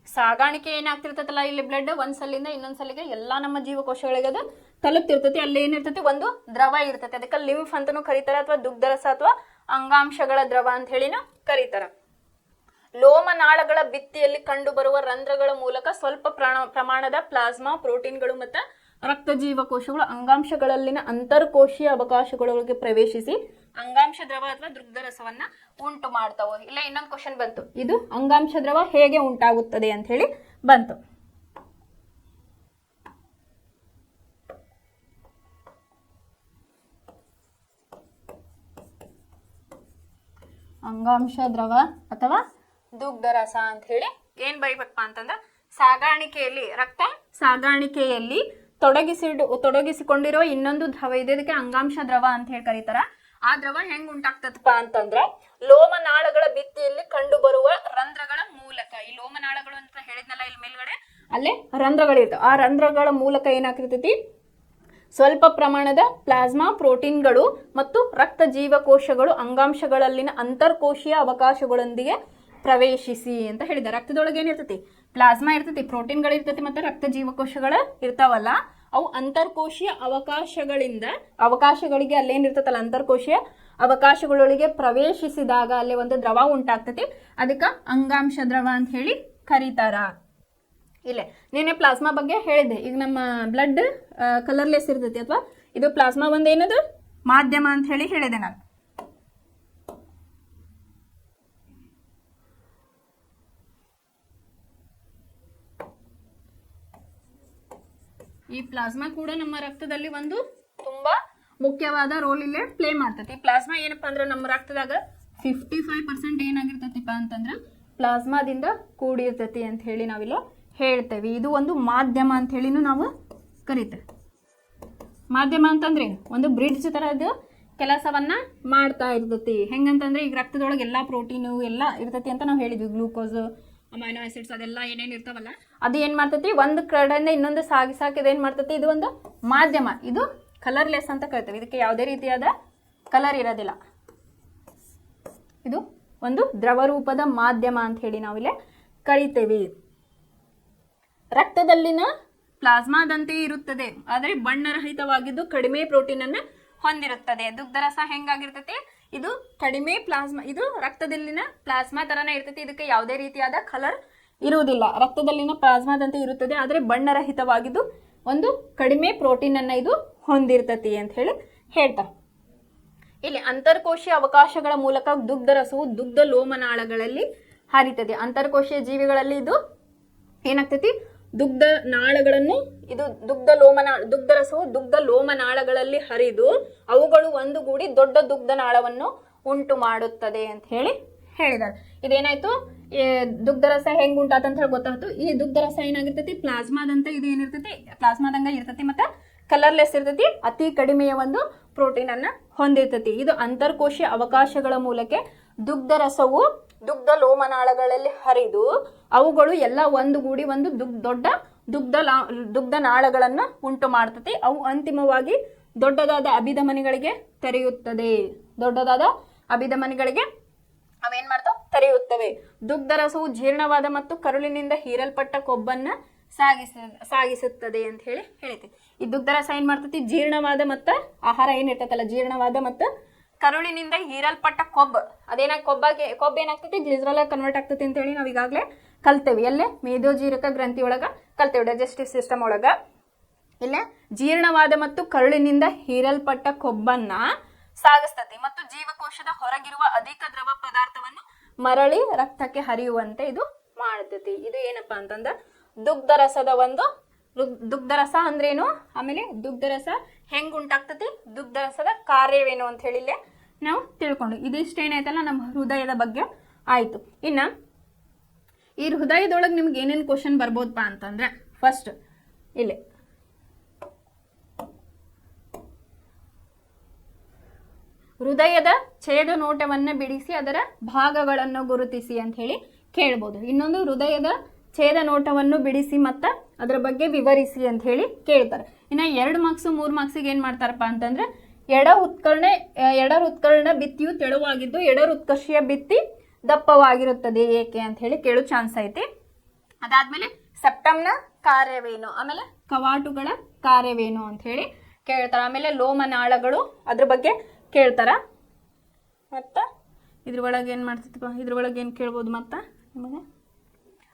ಸಾಗಾಣಿಕೆ ಏನಾಗ್ತಿರ್ತೈತಲ್ಲ, ಇಲ್ಲಿ ಬ್ಲಡ್ ಒಂದ್ಸಲಿಂದ ಇನ್ನೊಂದ್ಸಲಿಗೆ ಎಲ್ಲಾ ನಮ್ಮ ಜೀವಕೋಶಗಳಿಗೆ ಅದು ತಲುಪ್ತಿರ್ತೈತಿ. ಅಲ್ಲಿ ಏನಿರ್ತೈತಿ, ಒಂದು ದ್ರವ ಇರ್ತೈತಿ. ಅದಕ್ಕೆ ಲಿಂಫ್ ಅಂತಾನು ಕರೀತಾರ, ಅಥವಾ ದುಗ್ಧರಸ ಅಥವಾ ಅಂಗಾಂಶಗಳ ದ್ರವ ಅಂತ ಹೇಳಿನ ಕರೀತಾರ. ಲೋಮನಾಳಗಳ ಭಿತ್ತಿಯಲ್ಲಿ ಕಂಡು ಬರುವ ರಂಧ್ರಗಳ ಮೂಲಕ ಸ್ವಲ್ಪ ಪ್ರಮಾಣದ ಪ್ಲಾಸ್ಮಾ, ಪ್ರೋಟೀನ್ಗಳು ಮತ್ತು ರಕ್ತ ಜೀವಕೋಶಗಳು ಅಂಗಾಂಶಗಳಲ್ಲಿನ ಅಂತರ್ಕೋಶೀಯ ಅವಕಾಶಗಳೊಳಗೆ ಪ್ರವೇಶಿಸಿ ಅಂಗಾಂಶ ದ್ರವ ಅಥವಾ ದುಗ್ಧರಸವನ್ನ ಉಂಟು ಮಾಡ್ತಾವ. ಇಲ್ಲ ಇನ್ನೊಂದು ಕ್ವಶನ್ ಬಂತು, ಇದು ಅಂಗಾಂಶ ದ್ರವ ಹೇಗೆ ಉಂಟಾಗುತ್ತದೆ ಅಂತ ಹೇಳಿ ಬಂತು. ಅಂಗಾಂಶ ದ್ರವ ಅಥವಾ ದುಗ್ಧರಸ ಅಂತ ಹೇಳಿ ಏನ್ ಬರೀಬೇಕಪ್ಪ ಅಂತಂದ್ರೆ, ಸಾಗಾಣಿಕೆಯಲ್ಲಿ ರಕ್ತ ಸಾಗಾಣಿಕೆಯಲ್ಲಿ ತೊಡಗಿಸಿಕೊಂಡಿರೋ ಇನ್ನೊಂದು ದ್ರವ ಇದೆ, ಇದಕ್ಕೆ ಅಂಗಾಂಶ ದ್ರವ ಅಂತ ಹೇಳಿ ಕರೀತಾರ. ಆ ದ್ರವ ಹೆಂಗ್ ಉಂಟಾಗ್ತದಪ್ಪ ಅಂತಂದ್ರ ಲೋಮನಾಳಗಳ ಭಿತ್ತಿಯಲ್ಲಿ ಕಂಡು ಬರುವ ರಂಧ್ರಗಳ ಮೂಲಕ. ಈ ಲೋಮನಾಳಗಳು ಅಂತ ಹೇಳಿದ್ನಲ್ಲ ಇಲ್ಲಿ ಮೇಲ್ಗಡೆ, ಅಲ್ಲೇ ರಂಧ್ರಗಳಿರ್ತಾವ. ಆ ರಂಧ್ರಗಳ ಮೂಲಕ ಏನಾಗ್ತಿರ್ತೈತಿ, ಸ್ವಲ್ಪ ಪ್ರಮಾಣದ ಪ್ಲಾಸ್ಮಾ, ಪ್ರೋಟೀನ್ಗಳು ಮತ್ತು ರಕ್ತ ಜೀವಕೋಶಗಳು ಅಂಗಾಂಶಗಳಲ್ಲಿನ ಅಂತರ್ಕೋಶೀಯ ಅವಕಾಶಗಳೊಂದಿಗೆ ಪ್ರವೇಶಿಸಿ ಅಂತ ಹೇಳಿದ. ರಕ್ತದೊಳಗೆ ಏನಿರ್ತೈತಿ, ಪ್ಲಾಸ್ಮಾ ಇರ್ತೈತಿ, ಪ್ರೋಟೀನ್ಗಳು ಇರ್ತೈತಿ ಮತ್ತು ರಕ್ತ ಜೀವಕೋಶಗಳು ಇರ್ತಾವಲ್ಲ, ಅವು ಅಂತರ್ಕೋಶೀಯ ಅವಕಾಶಗಳಿಗೆ ಅಲ್ಲೇನಿರ್ತೈತಲ್ಲ, ಅಂತರ್ಕೋಶೀಯ ಅವಕಾಶಗಳೊಳಗೆ ಪ್ರವೇಶಿಸಿದಾಗ ಅಲ್ಲಿ ಒಂದು ದ್ರವ ಉಂಟಾಗ್ತೈತಿ. ಅದಕ್ಕೆ ಅಂಗಾಂಶ ದ್ರವ ಅಂತ ಹೇಳಿ ಕರೀತಾರ. ಇಲ್ಲೇ ನೀನೆ ಪ್ಲಾಸ್ಮಾ ಬಗ್ಗೆ ಹೇಳಿದ್ದೆ. ಈಗ ನಮ್ಮ ಬ್ಲಡ್ ಕಲರ್ಲೆಸ್ ಇರ್ತೈತಿ, ಅಥವಾ ಇದು ಪ್ಲಾಸ್ಮಾ ಒಂದು ಏನದು ಮಾಧ್ಯಮ ಅಂತ ಹೇಳಿ ಹೇಳಿದೆ ನಾನು. ಈ ಪ್ಲಾಸ್ಮಾ ಕೂಡ ನಮ್ಮ ರಕ್ತದಲ್ಲಿ ಒಂದು ತುಂಬಾ ಮುಖ್ಯವಾದ ರೋಲ್ ಇಲ್ಲೇ ಪ್ಲೇ ಮಾಡ್ತೈತಿ. ಪ್ಲಾಸ್ಮಾ ಏನಪ್ಪಾ ಅಂದ್ರೆ ನಮ್ಮ ರಕ್ತದಾಗ 55% ಏನಾಗಿರ್ತೈತಿಪ್ಪ ಅಂತಂದ್ರೆ ಪ್ಲಾಸ್ಮಾದಿಂದ ಕೂಡಿರ್ತೈತಿ ಅಂತ ಹೇಳಿ ನಾವಿಲ್ಲ ಹೇಳ್ತೇವೆ. ಇದು ಒಂದು ಮಾಧ್ಯಮ ಅಂತ ಹೇಳಿನೂ ನಾವು ಕರಿತೇವೆ. ಮಾಧ್ಯಮ ಅಂತಂದ್ರೆ ಒಂದು ಬ್ರಿಡ್ಜ್ ತರದ್ದು ಕೆಲಸವನ್ನ ಮಾಡ್ತಾ ಇರ್ತೈತಿ. ಹೆಂಗಂತಂದ್ರೆ ಈಗ ರಕ್ತದೊಳಗೆ ಎಲ್ಲಾ ಪ್ರೋಟೀನು ಎಲ್ಲ ಇರ್ತೈತಿ ಅಂತ ನಾವು ಹೇಳಿದ್ವಿ. ಗ್ಲೂಕೋಸ್, ಅಮೈನೋ ಆಸಿಡ್ಸ್ ಅದೆಲ್ಲ ಏನೇನು ಇರ್ತಾವಲ್ಲ, ಅದು ಏನ್ ಮಾಡ್ತೈತಿ, ಒಂದು ಕಡೆಯಿಂದ ಇನ್ನೊಂದು ಸಾಗಿಸಾಕಿದ ಏನ್ ಮಾಡ್ತೈತಿ, ಇದು ಒಂದು ಮಾಧ್ಯಮ. ಇದು ಕಲರ್ಲೆಸ್ ಅಂತ ಕರಿತೇವೆ. ಇದಕ್ಕೆ ಯಾವುದೇ ರೀತಿಯಾದ ಕಲರ್ ಇರೋದಿಲ್ಲ. ಇದು ಒಂದು ದ್ರವ ರೂಪದ ಮಾಧ್ಯಮ ಅಂತ ಹೇಳಿ ನಾವಿಲ್ಲಿ ಕರಿತೇವೆ. ರಕ್ತದಲ್ಲಿನ ಪ್ಲಾಸ್ಮಾದಂತೆ ಇರುತ್ತದೆ, ಆದರೆ ಬಣ್ಣರಹಿತವಾಗಿದ್ದು ಕಡಿಮೆ ಪ್ರೋಟೀನ್ ಅನ್ನು ಹೊಂದಿರುತ್ತದೆ. ದುಗ್ಧರಸ ಹೆಂಗಾಗಿರ್ತೈತಿ, ಇದು ಕಡಿಮೆ ಪ್ಲಾಸ್ಮಾ, ಇದು ರಕ್ತದಲ್ಲಿನ ಪ್ಲಾಸ್ಮಾ ತರನೇ ಇರ್ತೈತಿ. ಇದಕ್ಕೆ ಯಾವುದೇ ರೀತಿಯಾದ ಕಲರ್ ಇರುವುದಿಲ್ಲ. ರಕ್ತದಲ್ಲಿನ ಪ್ಲಾಸ್ಮಾದಂತೆ ಇರುತ್ತದೆ, ಆದರೆ ಬಣ್ಣರಹಿತವಾಗಿದ್ದು ಒಂದು ಕಡಿಮೆ ಪ್ರೋಟೀನ್ ಅನ್ನ ಇದು ಹೊಂದಿರ್ತತಿ ಅಂತ ಹೇಳಿ ಹೇಳ್ತಾರೆ. ಇಲ್ಲಿ ಅಂತರ್ಕೋಶೀಯ ಅವಕಾಶಗಳ ಮೂಲಕ ದುಗ್ಧರಸವು ದುಗ್ಧ ಲೋಮನಾಳಗಳಲ್ಲಿ ಹರಿತದೆ. ಅಂತರ್ಕೋಶೀಯ ಜೀವಿಗಳಲ್ಲಿ ಇದು ಏನಾಗ್ತೈತಿ, ದುಗ್ಧ ನಾಳಗಳನ್ನು, ಇದು ದುಗ್ಧರಸವು ದುಗ್ಧ ಲೋಮನಾಳಗಳಲ್ಲಿ ಹರಿದು ಅವುಗಳು ಒಂದುಗೂಡಿ ದೊಡ್ಡ ದುಗ್ಧ ನಾಳವನ್ನು ಉಂಟು ಮಾಡುತ್ತದೆ ಅಂತ ಹೇಳಿ ಹೇಳಿದ್ದಾರೆ. ಇದೇನಾಯ್ತು, ದುಗ್ಧರಸ ಹೆಂಗ್ ಉಂಟಾತ ಅಂತ ಹೇಳಿ ಗೊತ್ತಾಯ್ತು. ಈ ದುಗ್ಧರಸ ಏನಾಗಿರ್ತೈತಿ, ಪ್ಲಾಸ್ಮಾದಂತ ಇದು ಏನಿರ್ತೈತಿ, ಪ್ಲಾಸ್ಮಾದಂಗ ಇರ್ತೈತಿ ಮತ್ತೆ ಕಲರ್ಲೆಸ್ ಇರ್ತೈತಿ. ಅತಿ ಕಡಿಮೆಯ ಒಂದು ಪ್ರೋಟೀನ್ ಅನ್ನ ಹೊಂದಿರ್ತೈತಿ. ಇದು ಅಂತರ್ಕೋಶೀಯ ಅವಕಾಶಗಳ ಮೂಲಕ ದುಗ್ಧರಸವು ದುಗ್ಧ ಲೋಮನಾಳಗಳಲ್ಲಿ ಹರಿದು ಅವುಗಳು ಎಲ್ಲ ಒಂದುಗೂಡಿ ಒಂದು ದೊಡ್ಡ ದುಗ್ಧ ನಾಳಗಳನ್ನ ಉಂಟು ಮಾಡ್ತತಿ. ಅವು ಅಂತಿಮವಾಗಿ ದೊಡ್ಡದಾದ ಅಭಿಧಮನಿಗಳಿಗೆ ತೆರೆಯುತ್ತದೆ. ದೊಡ್ಡದಾದ ಅಭಿಧಮನಿಗಳಿಗೆ ಅವೇನ್ ಮಾಡ್ತಾವ, ತೆರೆಯುತ್ತವೆ. ದುಗ್ಧರಸವು ಜೀರ್ಣವಾದ ಮತ್ತು ಕರುಳಿನಿಂದ ಹೀರಲ್ಪಟ್ಟ ಕೊಬ್ಬನ್ನ ಸಾಗಿಸುತ್ತದೆ ಅಂತ ಹೇಳಿ ಹೇಳ್ತೀವಿ. ಈ ದುಗ್ಧರಸ ಏನ್ ಮಾಡ್ತತಿ, ಜೀರ್ಣವಾದ ಮತ್ತು ಆಹಾರ ಏನಿರ್ತೈತಲ್ಲ, ಜೀರ್ಣವಾದ ಮತ್ತು ಕರುಳಿನಿಂದ ಹೀರಲ್ಪಟ್ಟ ಕೊಬ್ಬು, ಅದೇನಾಗ ಕೊಬ್ಬು ಏನಾಗ್ತೈತಿ, ಗ್ಲಿಸರಾಲ್ ಕನ್ವರ್ಟ್ ಆಗ್ತೈತಿ ಅಂತ ಹೇಳಿ ನಾವು ಈಗಾಗಲೇ ಕಲ್ತೇವೆ. ಎಲ್ಲೇ ಮೇದೋಜೀರಕ ಗ್ರಂಥಿ ಒಳಗ ಕಲ್ತೇವೆ, ಡೈಜೆಸ್ಟಿವ್ ಸಿಸ್ಟಮ್ ಒಳಗ. ಇಲ್ಲೇ ಜೀರ್ಣವಾದ ಮತ್ತು ಕರುಳಿನಿಂದ ಹೀರಲ್ಪಟ್ಟ ಕೊಬ್ಬನ್ನ ಸಾಗಿಸ್ತತಿ ಮತ್ತು ಜೀವಕೋಶದ ಹೊರಗಿರುವ ಅಧಿಕ ದ್ರವ ಪದಾರ್ಥವನ್ನು ಮರಳಿ ರಕ್ತಕ್ಕೆ ಹರಿಯುವಂತೆ ಇದು ಮಾಡ್ತತಿ. ಇದು ಏನಪ್ಪಾ ಅಂತಂದ್ರ ದುಗ್ಧರಸದ ಒಂದು, ದುಗ್ಧರಸ ಅಂದ್ರೇನು, ಆಮೇಲೆ ದುಗ್ಧರಸ ಹೆಂಗ್ ಉಂಟಾಗ್ತತಿ, ದುಗ್ಧರಸದ ಕಾರ್ಯವೇನು ಅಂತ ಹೇಳಿ ನಾವು ತಿಳ್ಕೊಂಡು, ಇದಿಷ್ಟೇನಾಯ್ತಲ್ಲ ನಮ್ಮ ಹೃದಯದ ಬಗ್ಗೆ ಆಯ್ತು. ಇನ್ನ ಈ ಹೃದಯದೊಳಗೆ ನಿಮ್ಗೆ ಏನೇನು ಕ್ವಶನ್ ಬರ್ಬೋದಪ್ಪ ಅಂತಂದ್ರೆ, ಫಸ್ಟ್ ಇಲ್ಲಿ ಹೃದಯದ ಛೇದ ನೋಟವನ್ನ ಬಿಡಿಸಿ ಅದರ ಭಾಗಗಳನ್ನು ಗುರುತಿಸಿ ಅಂತ ಹೇಳಿ ಕೇಳ್ಬೋದು. ಇನ್ನೊಂದು ಹೃದಯದ ಛೇದ ನೋಟವನ್ನು ಬಿಡಿಸಿ ಮತ್ತು ಅದರ ಬಗ್ಗೆ ವಿವರಿಸಿ ಅಂತ ಹೇಳಿ ಕೇಳ್ತಾರೆ. ಇನ್ನು 2 ಮಾರ್ಕ್ಸು 3 ಮಾರ್ಕ್ಸಿಗೆ ಏನು ಮಾಡ್ತಾರಪ್ಪ ಅಂತಂದ್ರೆ ಎಡ ಹೃತ್ಕರ್ಣ ಭಿತ್ತಿಯು ತೆಳುವಾಗಿದ್ದು ಎಡ ಹೃತ್ಕರ್ಷಿಯ ಭಿತ್ತಿ ದಪ್ಪವಾಗಿರುತ್ತದೆ ಏಕೆ ಅಂತ ಹೇಳಿ ಕೇಳೋ ಚಾನ್ಸ್ ಐತಿ. ಅದಾದ್ಮೇಲೆ ಸೆಪ್ಟಮ್ನ ಕಾರ್ಯವೇನು, ಆಮೇಲೆ ಕವಾಟುಗಳ ಕಾರ್ಯವೇನು ಅಂತ ಹೇಳಿ ಕೇಳ್ತಾರ. ಆಮೇಲೆ ಲೋಮನಾಳಗಳು ಅದ್ರ ಬಗ್ಗೆ ಕೇಳ್ತಾರ. ಮತ್ತು ಇದ್ರೊಳಗೆ ಏನು ಮಾಡ್ತೈತಿಪ್ಪ, ಇದ್ರೊಳಗೆ ಏನು ಕೇಳ್ಬೋದು ಮತ್ತು ನಿಮಗೆ.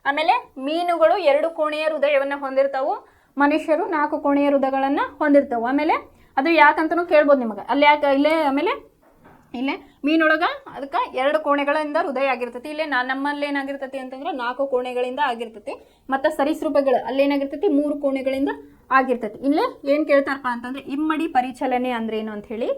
ಆಮೇಲೆ ಮೀನುಗಳು 2 ಕೋಣೆಯ ಹೃದಯವನ್ನು ಹೊಂದಿರ್ತಾವು, ಮನುಷ್ಯರು 4 ಕೋಣೆಯ ಹೃದಯಗಳನ್ನು ಹೊಂದಿರ್ತಾವೆ. ಆಮೇಲೆ ಅದು ಯಾಕಂತನೂ ಕೇಳ್ಬೋದು ನಿಮಗೆ. ಅಲ್ಲಿ ಯಾಕೆ ಇಲ್ಲೇ ಮೀನೊಳಗೆ ಅದಕ್ಕೆ 2 ಕೋಣೆಗಳಿಂದ ಹೃದಯ ಆಗಿರ್ತೈತಿ. ಇಲ್ಲೇ ನಮ್ಮಲ್ಲಿ ಏನಾಗಿರ್ತೈತಿ ಅಂತಂದ್ರೆ 4 ಕೋಣೆಗಳಿಂದ ಆಗಿರ್ತೈತಿ. ಮತ್ತು ಸರೀಸೃಪಗಳು ಅಲ್ಲೇನಾಗಿರ್ತೈತಿ 3 ಕೋಣೆಗಳಿಂದ ಆಗಿರ್ತೈತಿ. ಇಲ್ಲೇ ಏನು ಕೇಳ್ತಾರಪ್ಪ ಅಂತಂದ್ರೆ ಇಮ್ಮಡಿ ಪರಿಚಲನೆ ಅಂದ್ರೆ ಏನು ಅಂತ ಹೇಳಿ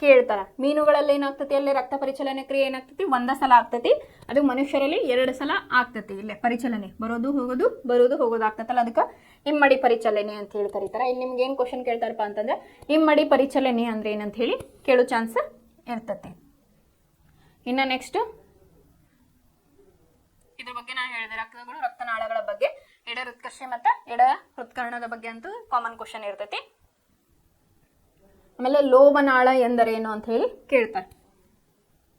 ಕೇಳ್ತಾರ. ಮೀನುಗಳಲ್ಲಿ ಏನಾಗ್ತತಿ, ಅಲ್ಲಿ ರಕ್ತ ಪರಿಚಲನೆ ಕ್ರಿಯೆ ಏನಾಗ್ತತಿ, 1 ಸಲ ಆಗ್ತತಿ. ಅದು ಮನುಷ್ಯರಲ್ಲಿ 2 ಸಲ ಆಗ್ತತಿ. ಇಲ್ಲೇ ಪರಿಚಲನೆ ಬರೋದು ಹೋಗೋದು ಆಗ್ತತಲ್ಲ, ಅದಕ್ಕೆ ಇಮ್ಮಡಿ ಪರಿಚಲನೆ ಅಂತ ಹೇಳಿ ಕರೀತಾರ. ಇಲ್ಲಿ ನಿಮ್ಗೆ ಏನು ಕ್ವಶನ್ ಕೇಳ್ತಾರಪ್ಪ ಅಂತಂದ್ರೆ ಇಮ್ಮಡಿ ಪರಿಚಲನೆ ಅಂದ್ರೆ ಏನಂತ ಹೇಳಿ ಕೇಳೋ ಚಾನ್ಸ್ ಇರ್ತತಿ. ಇನ್ನು ನೆಕ್ಸ್ಟ್ ಇದ್ರ ಬಗ್ಗೆ ನಾನು ಹೇಳಿದೆ, ರಕ್ತನಾಳಗಳ ಬಗ್ಗೆ, ಎಡ ಹೃತ್ಕರ್ಷೆ ಮತ್ತು ಎಡ ಹೃತ್ಕರ್ಣದ ಬಗ್ಗೆ ಅಂತೂ ಕಾಮನ್ ಕ್ವಶನ್ ಇರ್ತೈತಿ. ಆಮೇಲೆ ಲೋಮನಾಳ ಎಂದರೇನು ಅಂತ ಹೇಳಿ ಕೇಳ್ತಾರೆ.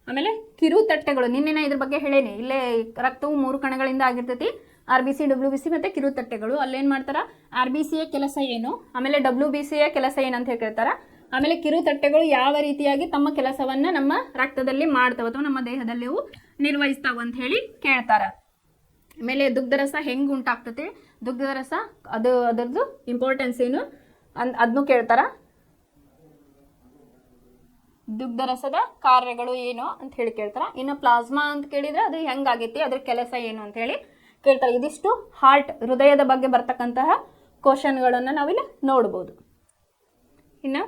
ಆಮೇಲೆ ಕಿರುತಟ್ಟೆಗಳು, ನಿನ್ನೆ ಇದ್ರ ಬಗ್ಗೆ ಹೇಳೇನಿ. ಇಲ್ಲೇ ರಕ್ತವು 3 ಕಣಗಳಿಂದ ಆಗಿರ್ತೈತಿ, RBC WBC ಮತ್ತು ಕಿರುತಟ್ಟೆಗಳು. ಅಲ್ಲೇನು ಮಾಡ್ತಾರ, RBCಯ ಕೆಲಸ ಏನು, ಆಮೇಲೆ WBCಯ ಕೆಲಸ ಏನಂತ ಹೇಳಿ ಕೇಳ್ತಾರ. ಆಮೇಲೆ ಕಿರುತಟ್ಟೆಗಳು ಯಾವ ರೀತಿಯಾಗಿ ತಮ್ಮ ಕೆಲಸವನ್ನು ನಮ್ಮ ರಕ್ತದಲ್ಲಿ ಮಾಡ್ತಾವ ಅಥವಾ ನಮ್ಮ ದೇಹದಲ್ಲಿ ಅವು ನಿರ್ವಹಿಸ್ತಾವ ಅಂತ ಹೇಳಿ ಕೇಳ್ತಾರ. ಆಮೇಲೆ ದುಗ್ಧರಸ ಹೆಂಗೆ ಉಂಟಾಗ್ತತಿ, ದುಗ್ಧರಸ ಅದರದ್ದು ಇಂಪಾರ್ಟೆನ್ಸ್ ಏನು ಅದನ್ನು ಕೇಳ್ತಾರ. ದುಗ್ಧರಸದ ಕಾರ್ಯಗಳು ಏನು ಅಂತ ಹೇಳಿ ಕೇಳ್ತಾರ. ಇನ್ನು ಪ್ಲಾಸ್ಮಾ ಅಂತ ಕೇಳಿದ್ರೆ ಅದು ಹೆಂಗಾಗೈತಿ, ಅದ್ರ ಕೆಲಸ ಏನು ಅಂತ ಹೇಳಿ ಕೇಳ್ತಾರೆ. ಇದಿಷ್ಟು ಹೃದಯದ ಬಗ್ಗೆ ಬರ್ತಕ್ಕಂತಹ ಕ್ವಶನ್ಗಳನ್ನು ನಾವಿಲ್ಲಿ ನೋಡ್ಬೋದು. ಇನ್ನು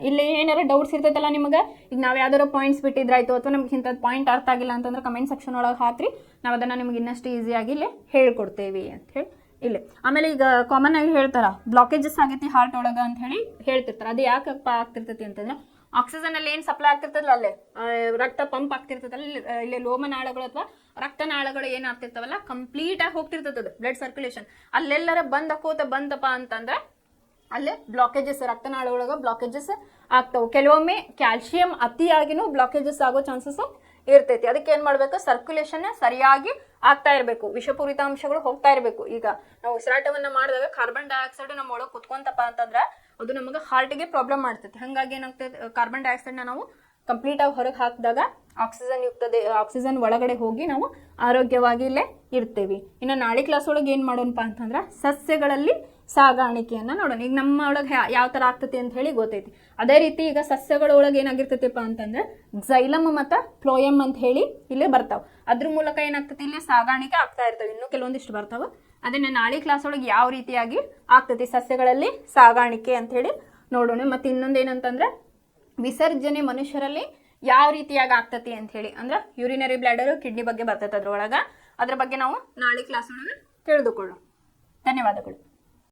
ಇಲ್ಲಿ ಏನಾರು ಡೌಟ್ಸ್ ಇರ್ತೈತಲ್ಲ ನಿಮಗೆ, ಈಗ ನಾವು ಯಾವ್ದಾರು ಪಾಯಿಂಟ್ಸ್ ಬಿಟ್ಟಿದ್ರಾಯ್ತು ಅಥವಾ ನಮ್ಗೆ ಇಂಥದ್ದು ಪಾಯಿಂಟ್ ಅರ್ಥ ಆಗಿಲ್ಲ ಅಂತಂದ್ರೆ ಕಮೆಂಟ್ ಸೆಕ್ಷನ್ ಒಳಗೆ ಹಾಕ್ರಿ, ನಾವು ಅದನ್ನು ನಿಮ್ಗೆ ಇನ್ನಷ್ಟು ಈಸಿಯಾಗಿ ಇಲ್ಲಿ ಹೇಳ್ಕೊಡ್ತೇವೆ ಅಂತ ಹೇಳಿ ಇಲ್ಲಿ. ಆಮೇಲೆ ಈಗ ಕಾಮನ್ ಆಗಿ ಹೇಳ್ತಾರ ಬ್ಲಾಕೇಜಸ್ ಆಗೈತಿ ಹಾರ್ಟ್ ಒಳಗೆ ಅಂತ ಹೇಳಿ ಹೇಳ್ತಿರ್ತಾರೆ. ಅದು ಯಾಕಪ್ಪ ಆಗ್ತಿರ್ತೈತಿ ಅಂತಂದ್ರೆ ಆಕ್ಸಿಜನ್ ಅಲ್ಲಿ ಏನು ಸಪ್ಲೈ ಆಗ್ತಿರ್ತದಲ್ಲ, ಅಲ್ಲೇ ರಕ್ತ ಪಂಪ್ ಆಗ್ತಿರ್ತದಲ್ಲ, ಇಲ್ಲಿ ಲೋಮನಾಳಗಳು ಅಥವಾ ರಕ್ತನಾಳಗಳು ಏನಾಗ್ತಿರ್ತಾವಲ್ಲ ಕಂಪ್ಲೀಟ್ ಆಗಿ ಹೋಗ್ತಿರ್ತದ ಬ್ಲಡ್ ಸರ್ಕ್ಯುಲೇಷನ್. ಅಲ್ಲೆಲ್ಲರ ಬಂದಪ್ಪ ಅಂತಂದ್ರೆ ಅಲ್ಲೇ ಬ್ಲಾಕೇಜಸ್, ರಕ್ತನಾಳ ಒಳಗೆ ಬ್ಲಾಕೇಜಸ್ ಆಗ್ತಾವೆ. ಕೆಲವೊಮ್ಮೆ ಕ್ಯಾಲ್ಸಿಯಂ ಅತಿಯಾಗಿನೂ ಬ್ಲಾಕೇಜಸ್ ಆಗೋ ಚಾನ್ಸಸ್ ಇರ್ತೈತಿ. ಅದಕ್ಕೆ ಏನು ಮಾಡಬೇಕು, ಸರ್ಕ್ಯುಲೇಷನ್ ಸರಿಯಾಗಿ ಆಗ್ತಾ ಇರಬೇಕು, ವಿಷಪೂರಿತ ಅಂಶಗಳು ಹೋಗ್ತಾ ಇರಬೇಕು. ಈಗ ನಾವು ಉಸಿರಾಟವನ್ನು ಮಾಡಿದಾಗ ಕಾರ್ಬನ್ ಡೈಆಕ್ಸೈಡ್ ನಮ್ಮ ಒಳಗೆ ಕುತ್ಕೊಂತಪ್ಪ ಅಂತಂದ್ರೆ ಅದು ನಮಗೆ ಹಾರ್ಟಿಗೆ ಪ್ರಾಬ್ಲಮ್ ಮಾಡ್ತೈತಿ. ಹಾಗಾಗಿ ಏನಾಗ್ತದೆ, ಕಾರ್ಬನ್ ಡೈಆಕ್ಸೈಡ್ನ ನಾವು ಕಂಪ್ಲೀಟ್ ಆಗಿ ಹೊರಗೆ ಹಾಕಿದಾಗ ಆಕ್ಸಿಜನ್ ಒಳಗಡೆ ಹೋಗಿ ನಾವು ಆರೋಗ್ಯವಾಗಿ ಇಲ್ಲೇ ಇರ್ತೀವಿ. ಇನ್ನು ನಾಳೆ ಕ್ಲಾಸ್ ಒಳಗೆ ಏನು ಮಾಡೋಣಪ್ಪ ಅಂತಂದ್ರೆ ಸಸ್ಯಗಳಲ್ಲಿ ಸಾಗಾಣಿಕೆಯನ್ನು ನೋಡೋಣ. ಈಗ ನಮ್ಮ ಒಳಗೆ ಯಾವ ಥರ ಆಗ್ತೈತಿ ಅಂತ ಹೇಳಿ ಗೊತ್ತೈತಿ. ಅದೇ ರೀತಿ ಈಗ ಸಸ್ಯಗಳ ಒಳಗೆ ಏನಾಗಿರ್ತೈತಿಪ್ಪ ಅಂತಂದ್ರೆ ಜೈಲಮ್ ಮತ್ತು ಫ್ಲೋಯಮ್ ಅಂತ ಹೇಳಿ ಇಲ್ಲೇ ಬರ್ತಾವೆ. ಅದ್ರ ಮೂಲಕ ಏನಾಗ್ತೈತಿ, ಇಲ್ಲೇ ಸಾಗಾಣಿಕೆ ಆಗ್ತಾ ಇರ್ತವೆ. ಇನ್ನೂ ಕೆಲವೊಂದಿಷ್ಟು ಬರ್ತಾವೆ. ಅದನ್ನು ನಾಳೆ ಕ್ಲಾಸ್ ಒಳಗೆ ಯಾವ ರೀತಿಯಾಗಿ ಆಗ್ತೈತಿ ಸಸ್ಯಗಳಲ್ಲಿ ಸಾಗಾಣಿಕೆ ಅಂತ ಹೇಳಿ ನೋಡೋಣ. ಮತ್ತು ಇನ್ನೊಂದು ಏನಂತಂದ್ರೆ ವಿಸರ್ಜನೆ ಮನುಷ್ಯರಲ್ಲಿ ಯಾವ ರೀತಿಯಾಗಿ ಆಗ್ತತಿ ಅಂತ ಹೇಳಿ, ಅಂದ್ರೆ ಯೂರಿನರಿ ಬ್ಲಾಡರ್ ಕಿಡ್ನಿ ಬಗ್ಗೆ ಬರ್ತೈತೆ ಅದ್ರೊಳಗೆ. ಅದ್ರ ಬಗ್ಗೆ ನಾವು ನಾಳೆ ಕ್ಲಾಸ್ ಒಳಗೆ ತಿಳಿದುಕೊಳ್ಳೋಣ. ಧನ್ಯವಾದಗಳು.